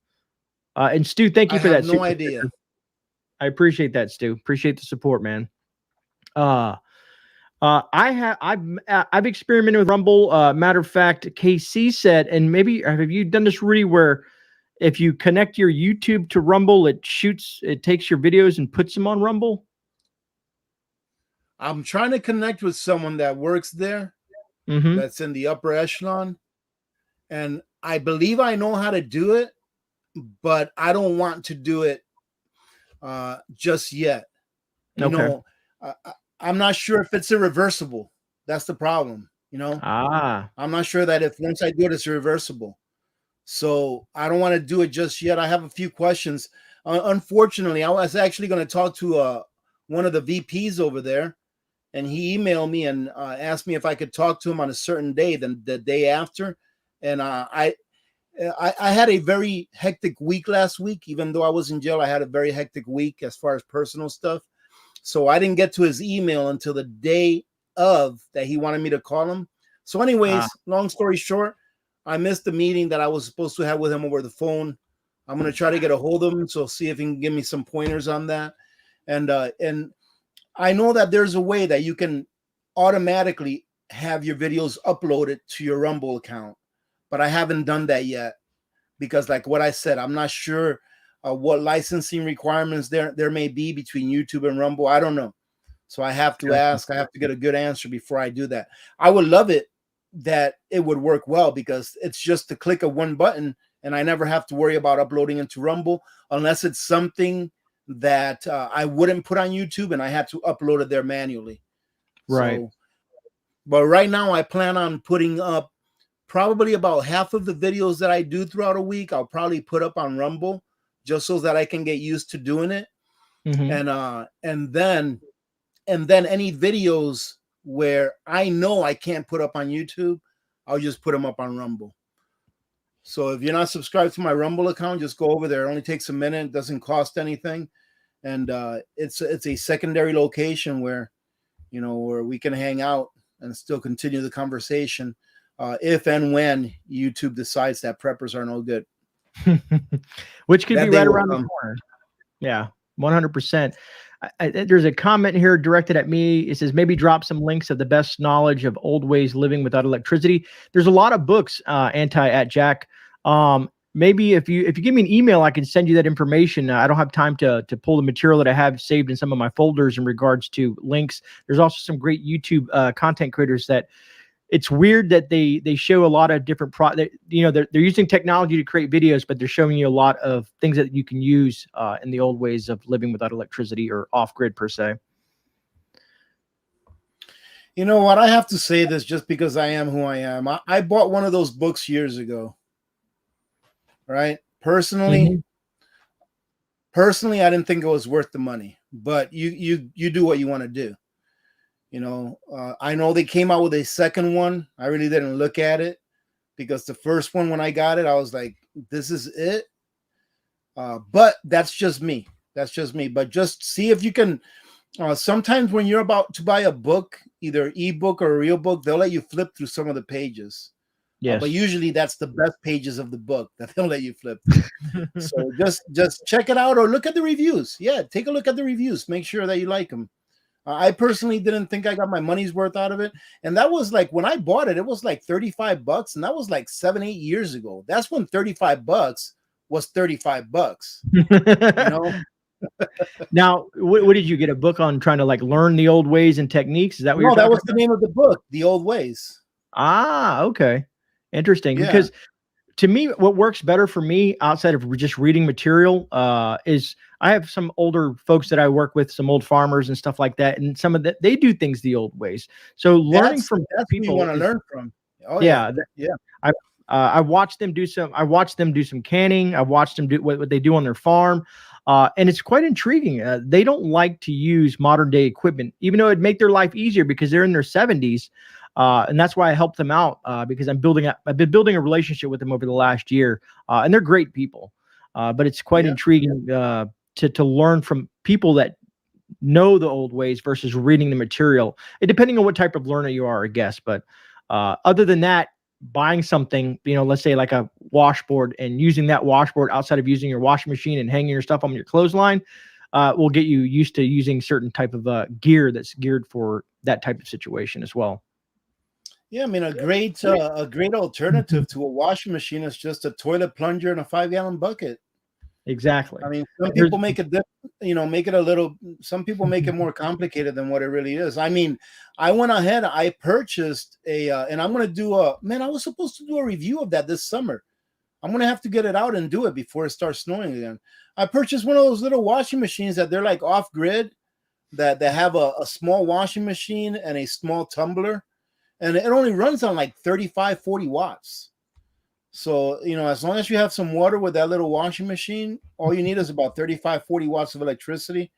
B: And Stu, thank you for that.
A: I have no idea.
B: I appreciate that, Stu. Appreciate the support, man. I've experimented with Rumble. Matter of fact, KC said, and maybe have you done this, Rudy, where if you connect your YouTube to Rumble, it takes your videos and puts them on Rumble?
A: I'm trying to connect with someone that works there, that's in the upper echelon, and I believe I know how to do it, but I don't want to do it just yet. You know, I'm not sure if it's irreversible. That's the problem, you know. I'm not sure that if once I do it, it's irreversible. So I don't want to do it just yet. I have a few questions. Unfortunately, I was actually going to talk to one of the VPs over there, and he emailed me and asked me if I could talk to him on a certain day, then the day after. And I had a very hectic week last week. Even though I was in jail, I had a very hectic week as far as personal stuff. So I didn't get to his email until the day of that he wanted me to call him. So anyways, long story short, I missed the meeting that I was supposed to have with him over the phone. I'm going to try to get a hold of him, so see if he can give me some pointers on that. And I know that there's a way that you can automatically have your videos uploaded to your Rumble account, but I haven't done that yet because, like what I said, I'm not sure what licensing requirements there may be between YouTube and Rumble. I don't know. So I have to ask. I have to get a good answer before I do that. I would love it that it would work well because it's just the click of one button and I never have to worry about uploading into Rumble unless it's something that I wouldn't put on YouTube and I had to upload it there manually.
B: Right.
A: So, but right now I plan on putting up probably about half of the videos that I do throughout a week. I'll probably put up on Rumble just so that I can get used to doing it. And then any videos where I know I can't put up on YouTube, I'll just put them up on Rumble. So if you're not subscribed to my Rumble account, just go over there. It only takes a minute. It doesn't cost anything. And it's a secondary location where, you know, where we can hang out and still continue the conversation if and when YouTube decides that preppers are no good.
B: Which could be right around the corner. Yeah, 100%. There's a comment here directed at me. It says, maybe drop some links of the best knowledge of old ways living without electricity. There's a lot of books, at Jack. Maybe if you give me an email, I can send you that information. I don't have time to pull the material that I have saved in some of my folders in regards to links. There's also some great YouTube content creators that it's weird that they show a lot of different they're using technology to create videos, but they're showing you a lot of things that you can use in the old ways of living without electricity or off grid per se.
A: You know what? I have to say this just because I am who I am. I bought one of those books years ago. Right? Personally, I didn't think it was worth the money, but you do what you want to do. You know, I know they came out with a second one. I really didn't look at it because the first one, when I got it, I was like, this is it. But that's just me. That's just me. But just see if you can. Sometimes when you're about to buy a book, either ebook or a real book, they'll let you flip through some of the pages.
B: Yes.
A: But usually that's the best pages of the book that they'll let you flip through. So just check it out or look at the reviews. Yeah, take a look at the reviews. Make sure that you like them. I personally didn't think I got my money's worth out of it. And that was like, when I bought it, it was like $35. And that was like 7-8 years ago. That's when $35 was $35. You know?
B: Now, what did you get? A book on trying to like learn the old ways and techniques? Is that what you're talking
A: that was
B: about?
A: the name of the book, The Old Ways.
B: Okay. Interesting.
A: Yeah.
B: Because to me, what works better for me outside of just reading material is I have some older folks that I work with, some old farmers and stuff like that. And some of that, they do things the old ways. So learning from people
A: you want to learn from.
B: Oh, yeah. I watched them do some canning. I watched them do what they do on their farm. And it's quite intriguing. They don't like to use modern day equipment, even though it'd make their life easier because they're in their 70s. And that's why I helped them out, because I've been building a relationship with them over the last year, and they're great people. But it's quite intriguing to learn from people that know the old ways versus reading the material, and depending on what type of learner you are, I guess. But other than that, buying something, let's say like a washboard, and using that washboard outside of using your washing machine and hanging your stuff on your clothesline, will get you used to using certain type of gear that's geared for that type of situation as well.
A: Yeah, I mean, a great alternative to a washing machine is just a toilet plunger and a 5-gallon bucket.
B: Exactly.
A: I mean, some people make it, make it a little. Some people make it more complicated than what it really is. I mean, I went ahead, I purchased and I'm going to do I was supposed to do a review of that this summer. I'm going to have to get it out and do it before it starts snowing again. I purchased one of those little washing machines that they're like off grid, that they have a small washing machine and a small tumbler, and it only runs on like 35, 40 watts. So, as long as you have some water with that little washing machine, all you need is about 35, 40 watts of electricity,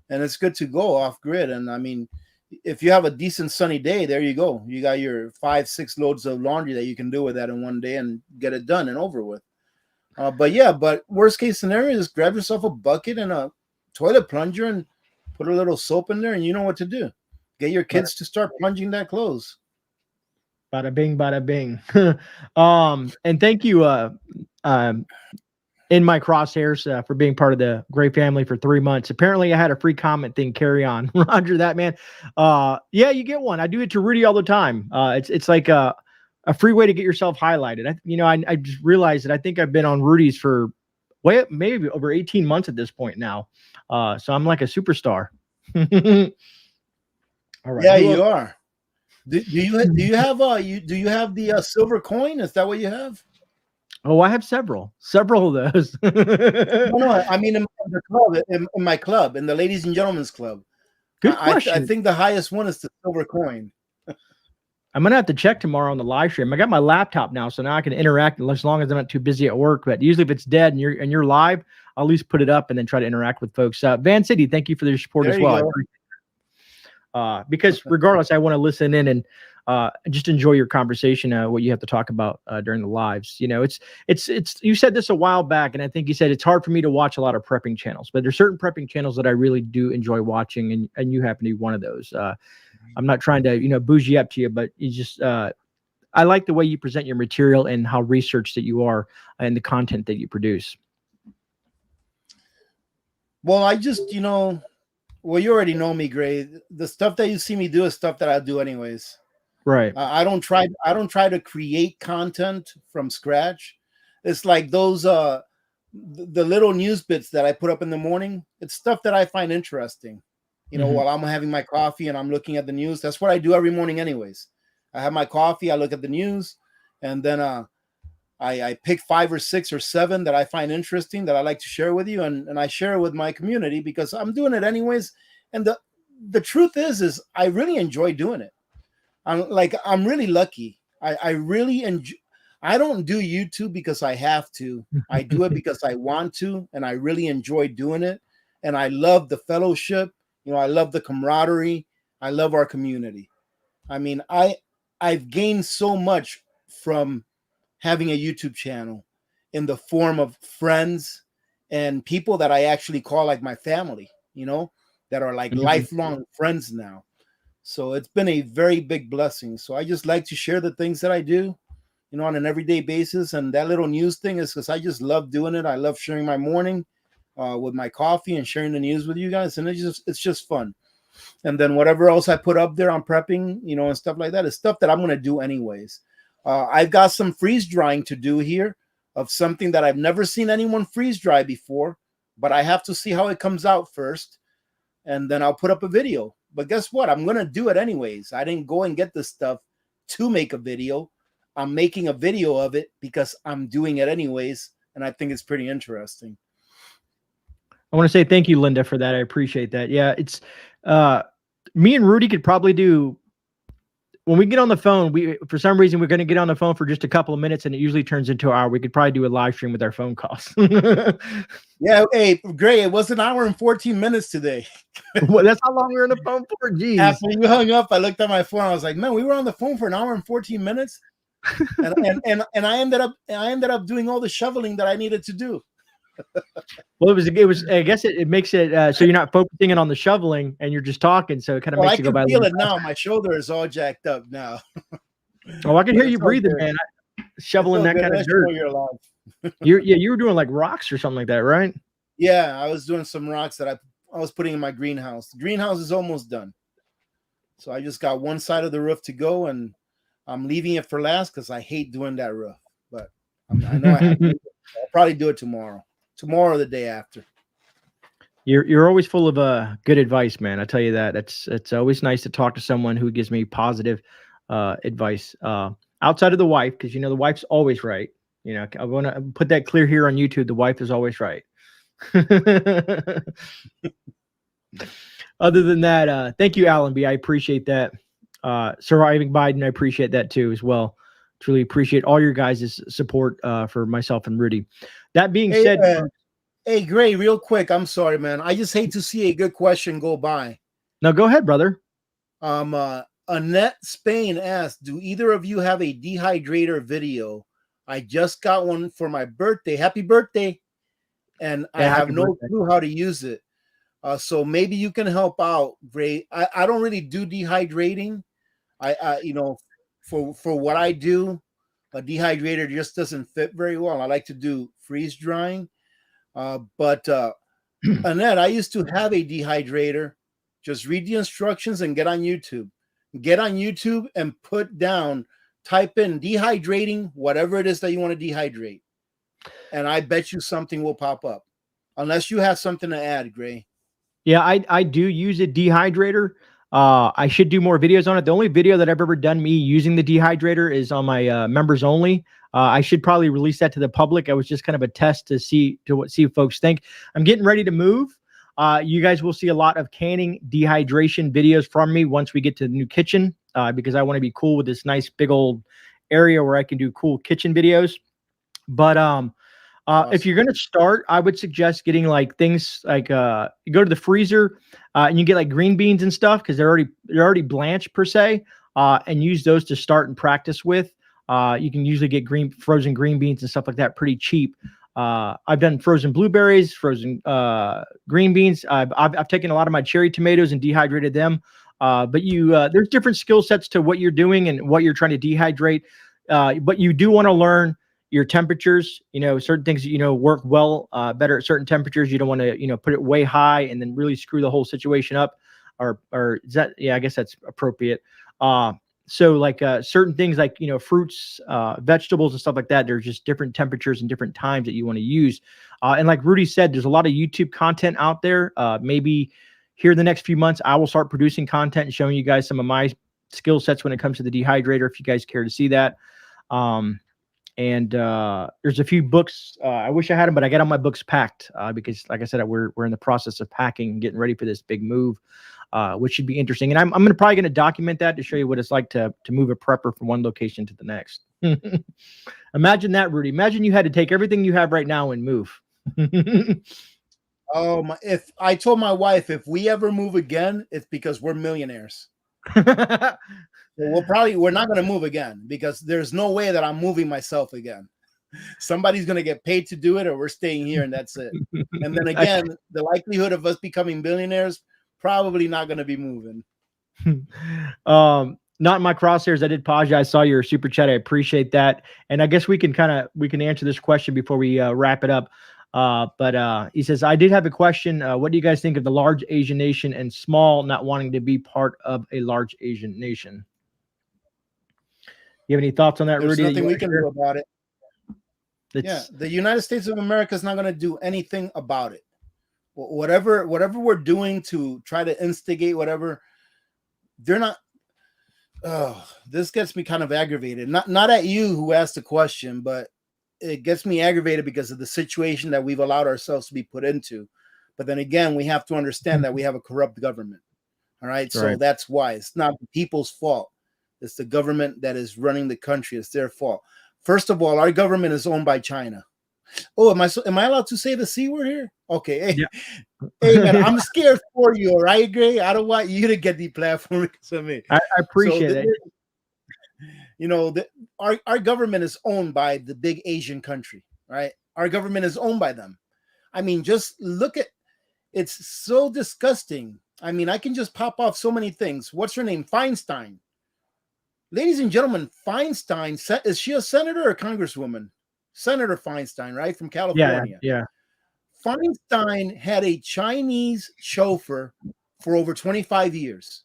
A: and it's good to go off grid. And I mean, if you have a decent sunny day, there you go. You got your 5-6 loads of laundry that you can do with that in one day and get it done and over with. But worst case scenario is grab yourself a bucket and a toilet plunger and put a little soap in there, and you know what to do. Get your kids to start plunging that clothes.
B: Bada bing, bada bing. And thank you, in my crosshairs, for being part of the Grey family for 3 months. Apparently I had a free comment thing. Carry on. Roger that, man. Yeah, you get one. I do it to Rudy all the time. It's like a free way to get yourself highlighted. I just realized that I think I've been on Rudy's for maybe over 18 months at this point now. So I'm like a superstar. All
A: right. Yeah, you are. Do you have the silver coin? Is that what you have?
B: Oh, I have several of those.
A: No, I mean in the club, in my club, in the ladies and gentlemen's club.
B: Good question.
A: I think the highest one is the silver coin.
B: I'm gonna have to check tomorrow on the live stream. I got my laptop now, so now I can interact as long as I'm not too busy at work. But usually, if it's dead and you're live, I'll at least put it up and then try to interact with folks. Van City, thank you for your support as well. Because regardless, I want to listen in and just enjoy your conversation, what you have to talk about during the lives. It's you said this a while back, and I think you said it's hard for me to watch a lot of prepping channels, but there's certain prepping channels that I really do enjoy watching, and you happen to be one of those. I'm not trying to bougie up to you, but you just I like the way you present your material and how researched that you are and the content that you produce.
A: Well, I just well, you already know me, Grey. The stuff that you see me do is stuff that I do anyways.
B: Right.
A: I don't try to create content from scratch. It's like those the little news bits that I put up in the morning. It's stuff that I find interesting. While I'm having my coffee and I'm looking at the news. That's what I do every morning anyways. I have my coffee, I look at the news, and then I pick 5 or 6 or 7 that I find interesting that I like to share with you, and I share it with my community because I'm doing it anyways. And the truth is I really enjoy doing it. I'm really lucky. I really enjoy. I don't do YouTube because I have to. I do it because I want to, and I really enjoy doing it. And I love the fellowship. I love the camaraderie. I love our community. I mean, I've gained so much from having a YouTube channel in the form of friends and people that I actually call like my family, that are like lifelong friends now. So it's been a very big blessing. So I just like to share the things that I do, on an everyday basis. And that little news thing is because I just love doing it. I love sharing my morning with my coffee and sharing the news with you guys. And it's just fun. And then whatever else I put up there on prepping, and stuff like that is stuff that I'm going to do anyways. I've got some freeze drying to do here of something that I've never seen anyone freeze dry before, but I have to see how it comes out first. And then I'll put up a video. But guess what? I'm going to do it anyways. I didn't go and get this stuff to make a video. I'm making a video of it because I'm doing it anyways. And I think it's pretty interesting.
B: I want to say thank you, Linda, for that. I appreciate that. Yeah, it's me and Rudy could probably do when we get on the phone, for some reason we're going to get on the phone for just a couple of minutes, and it usually turns into an hour. We could probably do a live stream with our phone calls.
A: Yeah, hey, Grey, it was an hour and 14 minutes today.
B: Well, that's how long we were on the phone for. Jeez.
A: After you hung up, I looked at my phone. I was like, man, we were on the phone for an hour and 14 minutes. And I ended up doing all the shoveling that I needed to do.
B: Well, it was. I guess it makes it so you're not focusing in on the shoveling and you're just talking. So it kind of makes you go by.
A: I can feel it now. My shoulder is all jacked up now.
B: Oh, I can hear you breathing, man. Shoveling that kind of dirt. You were doing like rocks or something like that, right?
A: Yeah, I was doing some rocks that I was putting in my greenhouse. The greenhouse is almost done, so I just got one side of the roof to go, and I'm leaving it for last because I hate doing that roof. But I know I have to. I'll probably do it tomorrow or the day after.
B: You're always full of good advice, man. I tell you that. It's always nice to talk to someone who gives me positive advice outside of the wife, because the wife's always right. I want to put that clear here on YouTube. The wife is always right. Other than that, thank you, Alan B. I appreciate that. Surviving Biden, I appreciate that too as well. Truly appreciate all your guys' support for myself and Rudy. That being said,
A: hey, Grey, real quick, I'm sorry, man. I just hate to see a good question go by.
B: No, go ahead, brother.
A: Annette Spain asked, do either of you have a dehydrator video? I just got one for my birthday. Happy birthday. And I have no clue how to use it. So maybe you can help out, Grey. I don't really do dehydrating. For what I do, a dehydrator just doesn't fit very well. I like to do freeze drying. But Annette, I used to have a dehydrator. Just read the instructions and get on YouTube. Get on YouTube and type in dehydrating, whatever it is that you want to dehydrate. And I bet you something will pop up. Unless you have something to add, Grey.
B: Yeah, I do use a dehydrator. I should do more videos on it. The only video that I've ever done me using the dehydrator is on my members only. I should probably release that to the public. I was just kind of a test to see what folks think. I'm getting ready to move. You guys will see a lot of canning dehydration videos from me once we get to the new kitchen, because I want to be cool with this nice big old area where I can do cool kitchen videos. But awesome. If you're going to start, I would suggest getting like things like you go to the freezer and you get like green beans and stuff, because they're already blanched per se, and use those to start and practice with. You can usually get frozen green beans and stuff like that pretty cheap. I've done frozen blueberries, frozen green beans. I've taken a lot of my cherry tomatoes and dehydrated them. But there's different skill sets to what you're doing and what you're trying to dehydrate. But you do want to learn your temperatures. Certain things work well better at certain temperatures. You don't want to put it way high and then really screw the whole situation up. Or is that? Yeah, I guess that's appropriate. So like certain things like, fruits, vegetables and stuff like that, there's just different temperatures and different times that you want to use. And like Rudy said, there's a lot of YouTube content out there. Maybe here in the next few months, I will start producing content and showing you guys some of my skill sets when it comes to the dehydrator, if you guys care to see that. And there's a few books. I wish I had them, but I got all my books packed because, like I said, we're in the process of packing and getting ready for this big move. Which should be interesting. And I'm probably going to document that to show you what it's like to move a prepper from one location to the next. Imagine that, Rudy. Imagine you had to take everything you have right now and move.
A: If I told my wife, if we ever move again, it's because we're millionaires. We're not going to move again, because there's no way that I'm moving myself again. Somebody's going to get paid to do it, or we're staying here and that's it. And then again, the likelihood of us becoming billionaires, probably not going to be moving.
B: Not in my crosshairs. I did pause you. I saw your super chat. I appreciate that. And I guess we can answer this question before we wrap it up. But he says, I did have a question. What do you guys think of the large Asian nation and small not wanting to be part of a large Asian nation? You have any thoughts on that,
A: There's
B: Rudy?
A: nothing we can do about it. The United States of America is not going to do anything about it. Whatever we're doing to try to instigate whatever, they're not. This gets me kind of aggravated. Not at you who asked the question, but it gets me aggravated because of the situation that we've allowed ourselves to be put into. But then again, we have to understand that we have a corrupt government. All right. So that's why it's not the people's fault. It's the government that is running the country. It's their fault. First of all, our government is owned by China. Oh, am I allowed to say the C word here? Okay. Hey,
B: Yeah.
A: hey man, I'm scared for you, all right, Grey? I don't want you to get deplatformed because of me.
B: I appreciate it.
A: You know, our government is owned by the big Asian country, right? Our government is owned by them. I mean, just look at it's so disgusting. I mean, I can just pop off so many things. What's her name? Feinstein. Ladies and gentlemen, Feinstein, is she a senator or a congresswoman? Senator Feinstein, right? From California.
B: Yeah.
A: Feinstein had a Chinese chauffeur for over 25 years.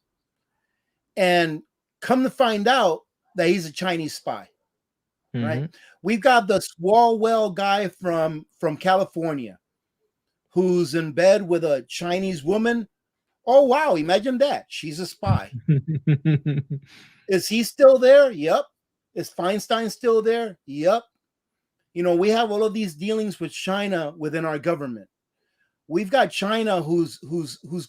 A: And come to find out that he's a Chinese spy, right? We've got the Swalwell guy from California who's in bed with a Chinese woman. Oh, wow. Imagine that. She's a spy. Is he still there? Yep. Is Feinstein still there? Yep. You know, we have all of these dealings with China within our government. We've got China who's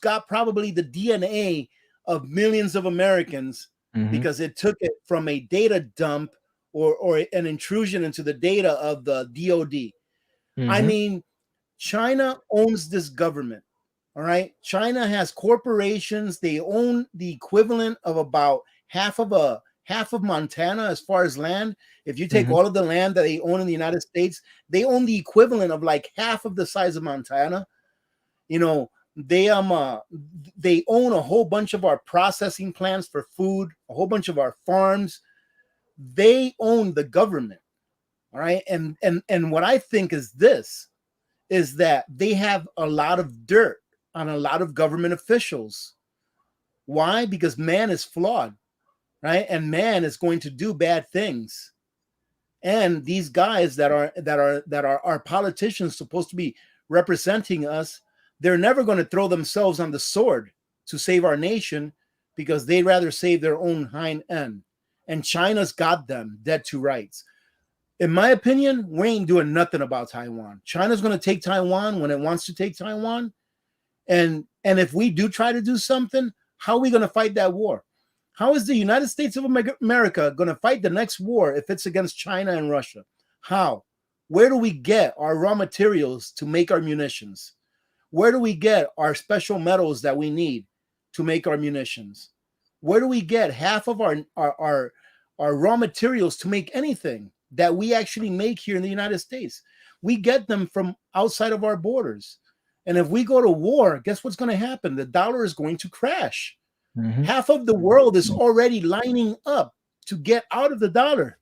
A: got probably the DNA of millions of Americans because it took it from a data dump or an intrusion into the data of the DOD. I mean, China owns this government. All right. China has corporations. They own the equivalent of about half of Montana as far as land. If you take all of the land that they own in the United States, they own the equivalent of like half of the size of Montana. You know, they own a whole bunch of our processing plants for food, a whole bunch of our farms. They own the government. All right. And what I think is that they have a lot of dirt on a lot of government officials. Why? Because man is flawed, right? And man is going to do bad things. And these guys that are our politicians supposed to be representing us, they're never going to throw themselves on the sword to save our nation because they'd rather save their own hind end. And China's got them dead to rights. In my opinion, we ain't doing nothing about Taiwan. China's going to take Taiwan when it wants to take Taiwan. And if we do try to do something, how are we going to fight that war? How is the United States of America going to fight the next war if it's against China and Russia? How? Where do we get our raw materials to make our munitions? Where do we get our special metals that we need to make our munitions? Where do we get half of our raw materials to make anything that we actually make here in the United States? We get them from outside of our borders. And if we go to war, guess what's going to happen? The dollar is going to crash. Half of the world is already lining up to get out of the dollar.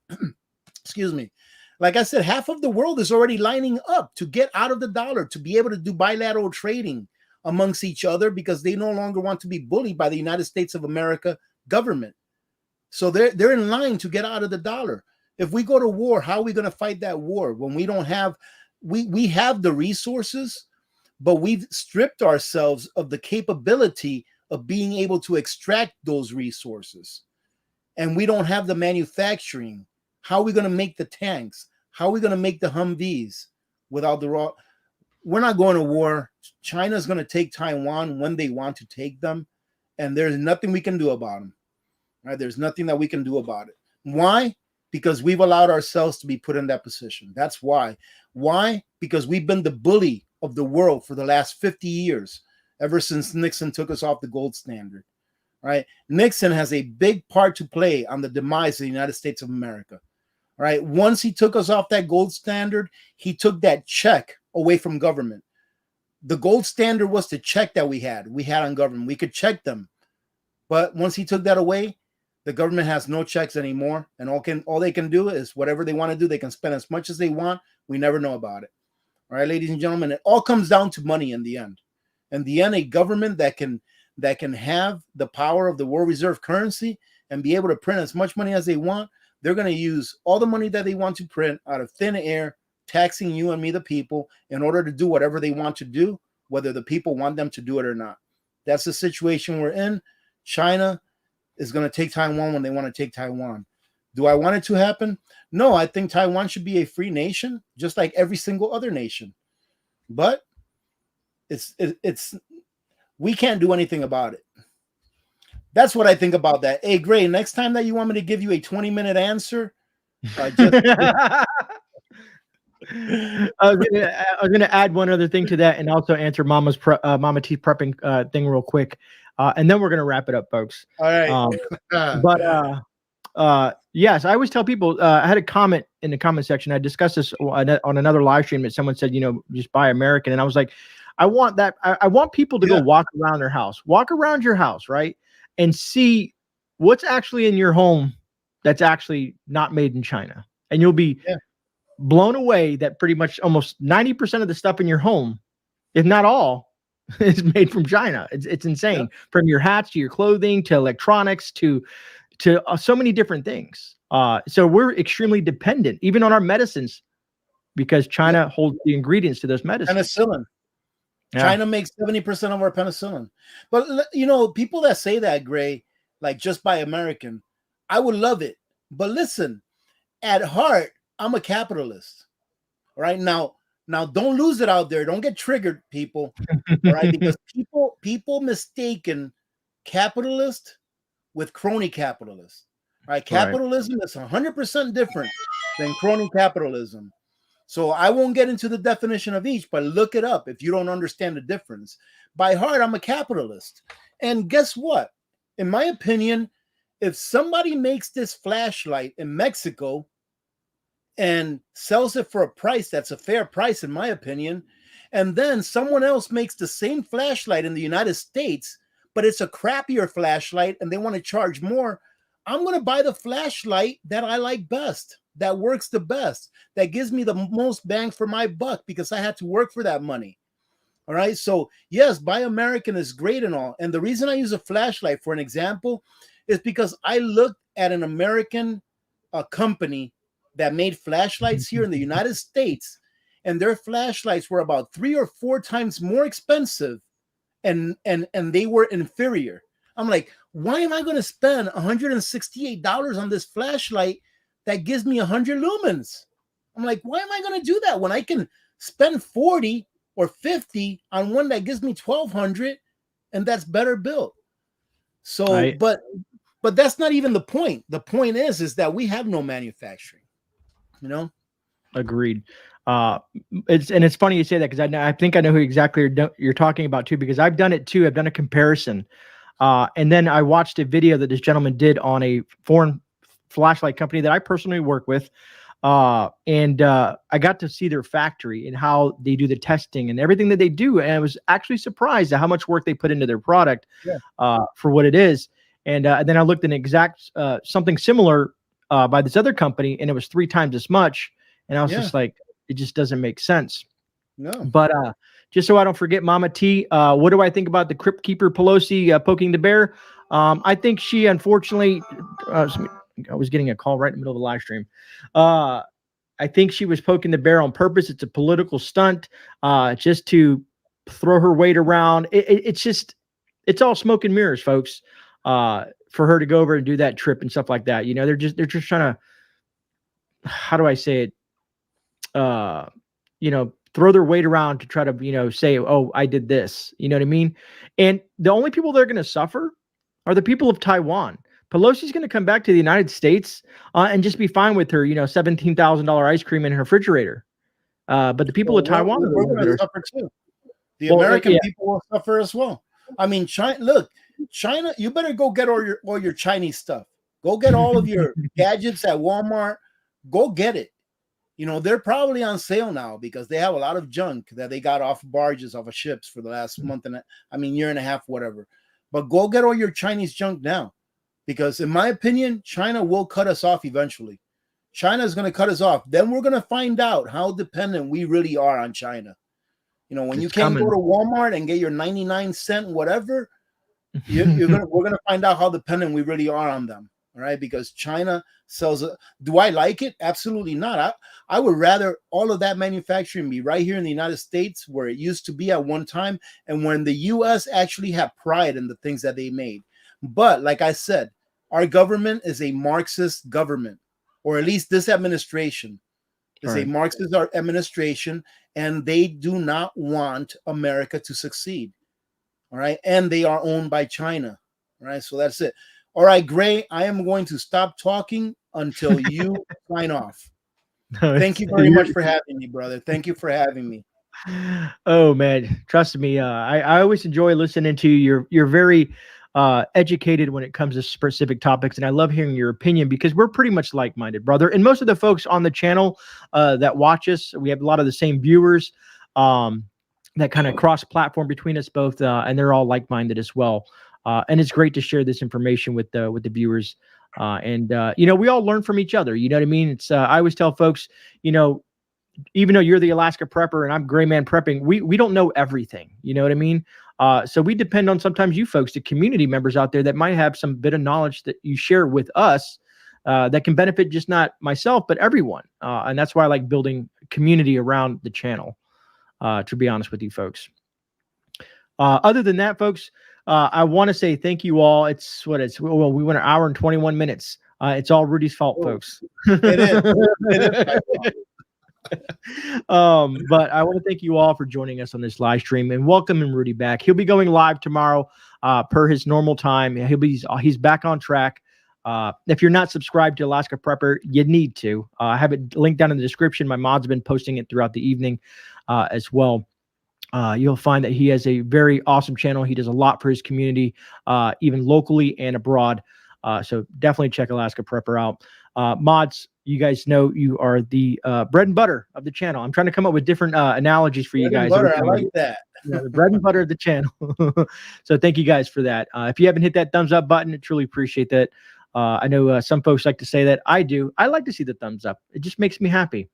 A: Excuse me. Like I said, half of the world is already lining up to get out of the dollar, to be able to do bilateral trading amongst each other because they no longer want to be bullied by the United States of America government. So they're in line to get out of the dollar. If we go to war, how are we going to fight that war when we don't have, we have the resources, but we've stripped ourselves of the capability of being able to extract those resources. And we don't have the manufacturing. How are we going to make the tanks? How are we going to make the Humvees without the raw? We're not going to war. China's going to take Taiwan when they want to take them. And there's nothing we can do about them. Right? There's nothing that we can do about it. Why? Because we've allowed ourselves to be put in that position. That's why. Why? Because we've been the bully of the world for the last 50 years, ever since Nixon took us off the gold standard. Right? Nixon has a big part to play on the demise of the United States of America. Right? Once he took us off that gold standard, he took that check away from government. The gold standard was the check that we had on government. We could check them. But once he took that away, the government has no checks anymore. And all they can do is whatever they want to do, they can spend as much as they want. We never know about it. All right, ladies and gentlemen, it all comes down to money in the end. In the end, a government that can have the power of the world reserve currency and be able to print as much money as they want, they're going to use all the money that they want to print out of thin air, taxing you and me, the people, in order to do whatever they want to do, whether the people want them to do it or not. That's the situation we're in. China is going to take Taiwan when they want to take Taiwan. Do I want it to happen? No, I think Taiwan should be a free nation, just like every single other nation. But we can't do anything about it. That's what I think about that. Hey, Gray, next time that you want me to give you a 20-minute answer, just
B: I was gonna add one other thing to that, and also answer Mama T prepping thing real quick, and then we're gonna wrap it up, folks.
A: all right.
B: But yes, I always tell people. I had a comment in the comment section. I discussed this on another live stream that someone said, just buy American, and I was like, I want that. I want people to go walk around their house, walk around your house, right, and see what's actually in your home that's actually not made in China, and you'll be blown away that pretty much almost 90% of the stuff in your home, if not all, is made from China. It's insane. From your hats to your clothing to electronics to so many different things. So we're extremely dependent, even on our medicines, because China holds the ingredients to those medicines.
A: Penicillin. China makes 70% of our penicillin. But people that say that, Gray, like just buy American, I would love it. But listen, at heart, I'm a capitalist. All right. Now don't lose it out there. Don't get triggered, people. All right, because people mistaken capitalist with crony capitalist. All right. Capitalism is 100% different than crony capitalism. So I won't get into the definition of each, but look it up if you don't understand the difference. By heart, I'm a capitalist. And guess what? In my opinion, if somebody makes this flashlight in Mexico and sells it for a price that's a fair price, in my opinion, and then someone else makes the same flashlight in the United States, but it's a crappier flashlight and they want to charge more, I'm going to buy the flashlight that I like best, that works the best, that gives me the most bang for my buck because I had to work for that money. All right. So yes, buy American is great and all. And the reason I use a flashlight for an example is because I looked at an American company that made flashlights here in the United States, and their flashlights were about 3 or 4 times more expensive, and they were inferior. I'm like, why am I going to spend $168 on this flashlight that gives me 100 lumens? I'm like, why am I going to do that when I can spend 40 or 50 on one that gives me 1,200 and that's better built? So, but that's not even the point. The point is that we have no manufacturing.
B: Agreed. It's funny you say that, because I think I know who exactly you're talking about too, because I've done it too. I've done a comparison, and then I watched a video that this gentleman did on a foreign flashlight company that I personally work with, and I got to see their factory and how they do the testing and everything that they do, and I was actually surprised at how much work they put into their product for what it is. And then I looked at an exact something similar by this other company, and it was 3 times as much. And I was just like, it just doesn't make sense.
A: No.
B: But just so I don't forget, Mama T, what do I think about the Crypt Keeper Pelosi poking the bear? I think she, unfortunately, I was getting a call right in the middle of the live stream. I think she was poking the bear on purpose. It's a political stunt, just to throw her weight around. It's all smoke and mirrors, folks. For her to go over and do that trip and stuff like that, they're just trying to, how do I say it? Throw their weight around to try to, say, oh, I did this. You know what I mean? And the only people that are going to suffer are the people of Taiwan. Pelosi's going to come back to the United States and just be fine with her, $17,000 ice cream in her refrigerator. But the people of Taiwan
A: are going to suffer too. The American people will suffer as well. I mean, China, you better go get all your Chinese stuff. Go get all of your gadgets at Walmart. Go get it. They're probably on sale now because they have a lot of junk that they got off barges, off of ships for the last year and a half, whatever. But go get all your Chinese junk now, because in my opinion, China will cut us off eventually. China is going to cut us off. Then we're going to find out how dependent we really are on China. When you can't go to Walmart and get your 99-cent whatever, we're going to find out how dependent we really are on them. All right, because China sells. Do I like it? Absolutely not. I would rather all of that manufacturing be right here in the United States, where it used to be at one time, and when the U.S. actually had pride in the things that they made. But like I said, our government is a Marxist government, or at least this administration is a Marxist administration, and they do not want America to succeed. All right, and they are owned by China. All right, so that's it. All right, Grey, I am going to stop talking until you sign off. Thank you very much for having me, brother. Thank you for having me.
B: Oh man, trust me. I always enjoy listening to you. You're very educated when it comes to specific topics, and I love hearing your opinion because we're pretty much like-minded, brother. And most of the folks on the channel that watch us, we have a lot of the same viewers that kind of cross-platform between us both, and they're all like-minded as well. And it's great to share this information with the viewers. And we all learn from each other. You know what I mean? It's I always tell folks, even though you're the Alaska Prepper and I'm GreyMan Prepping, we don't know everything. You know what I mean? So we depend on sometimes you folks, the community members out there that might have some bit of knowledge that you share with us that can benefit just not myself, but everyone. And that's why I like building community around the channel, to be honest with you folks. Other than that, folks, I want to say thank you all. Well, we went an hour and 21 minutes. It's all Rudy's fault, folks.
A: It is. It is.
B: But I want to thank you all for joining us on this live stream and welcoming Rudy back. He'll be going live tomorrow per his normal time. He's back on track. If you're not subscribed to Alaska Prepper, you need to. I have it linked down in the description. My mod's been posting it throughout the evening as well. You'll find that he has a very awesome channel. He does a lot for his community, even locally and abroad. So definitely check Alaska Prepper out. Mods, you guys know you are the bread and butter of the channel. I'm trying to come up with different analogies for you guys.
A: Butter, I like that.
B: The bread and butter of the channel. So thank you guys for that. If you haven't hit that thumbs up button, I truly appreciate that. I know some folks like to say that. I do. I like to see the thumbs up. It just makes me happy.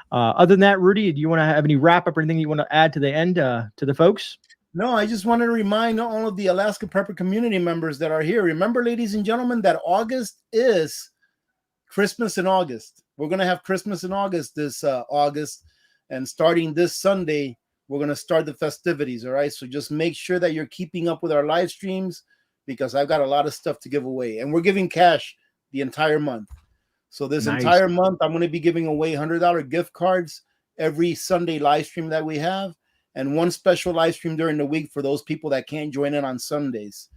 B: Other than that, Rudy, do you want to have any wrap up or anything you want to add to the end to the folks?
A: No, I just wanted to remind all of the Alaska Prepper community members that are here. Remember, ladies and gentlemen, that August is Christmas in August. We're going to have Christmas in August this August. And starting this Sunday, we're going to start the festivities. All right. So just make sure that you're keeping up with our live streams because I've got a lot of stuff to give away. And we're giving cash the entire month. So this entire month, I'm going to be giving away $100 gift cards every Sunday live stream that we have. And one special live stream during the week for those people that can't join in on Sundays.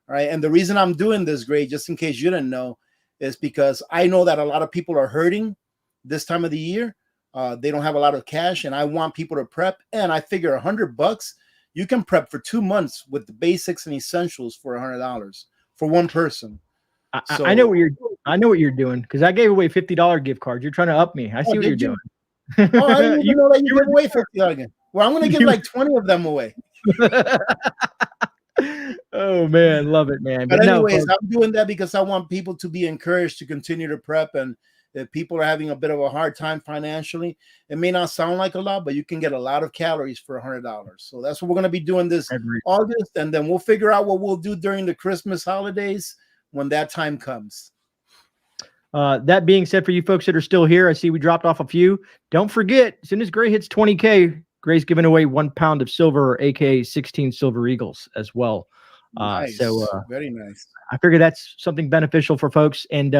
A: All right. And the reason I'm doing this, Grey, just in case you didn't know, is because I know that a lot of people are hurting this time of the year. They don't have a lot of cash, and I want people to prep. And I figure $100, you can prep for 2 months with the basics and essentials for $100 for one person.
B: I know what you're doing because I gave away $50 gift cards. You're trying to up me. I see what you're doing.
A: Oh, I didn't even know that you gave away $50 again. Well, I'm going to give like 20 of them away.
B: Oh man, love it, man.
A: But anyways, I'm doing that because I want people to be encouraged to continue to prep. And if people are having a bit of a hard time financially, it may not sound like a lot, but you can get a lot of calories for $100. So that's what we're going to be doing this August. And then we'll figure out what we'll do during the Christmas holidays when that time comes.
B: That being said, for you folks that are still here, I see we dropped off a few. Don't forget, as soon as Grey hits 20K, Grey's giving away 1 pound of silver, aka 16 silver eagles as well.
A: Nice. Very nice.
B: I figure that's something beneficial for folks. And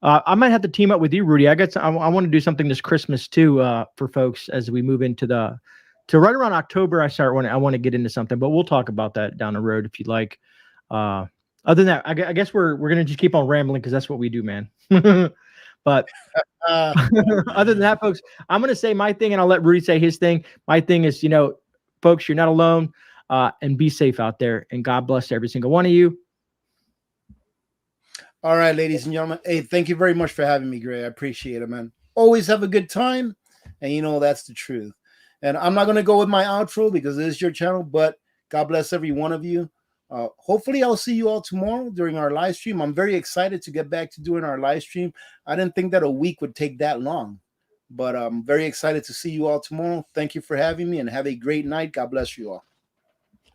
B: I might have to team up with you, Rudy. I want to do something this Christmas too for folks as we move into right around October. I want to get into something, but we'll talk about that down the road if you'd like. Other than that, I guess we're gonna just keep on rambling because that's what we do, man. But other than that, folks, I'm gonna say my thing, and I'll let Rudy say his thing. My thing is, folks, you're not alone, and be safe out there, and God bless every single one of you.
A: All right, ladies and gentlemen. Hey, thank you very much for having me, Grey. I appreciate it, man. Always have a good time, and that's the truth. And I'm not gonna go with my outro because it is your channel, but God bless every one of you. Hopefully I'll see you all tomorrow during our live stream. I'm very excited to get back to doing our live stream. I didn't think that a week would take that long, but I'm very excited to see you all tomorrow. Thank you for having me and have a great night. God bless you all.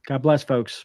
B: God bless, folks.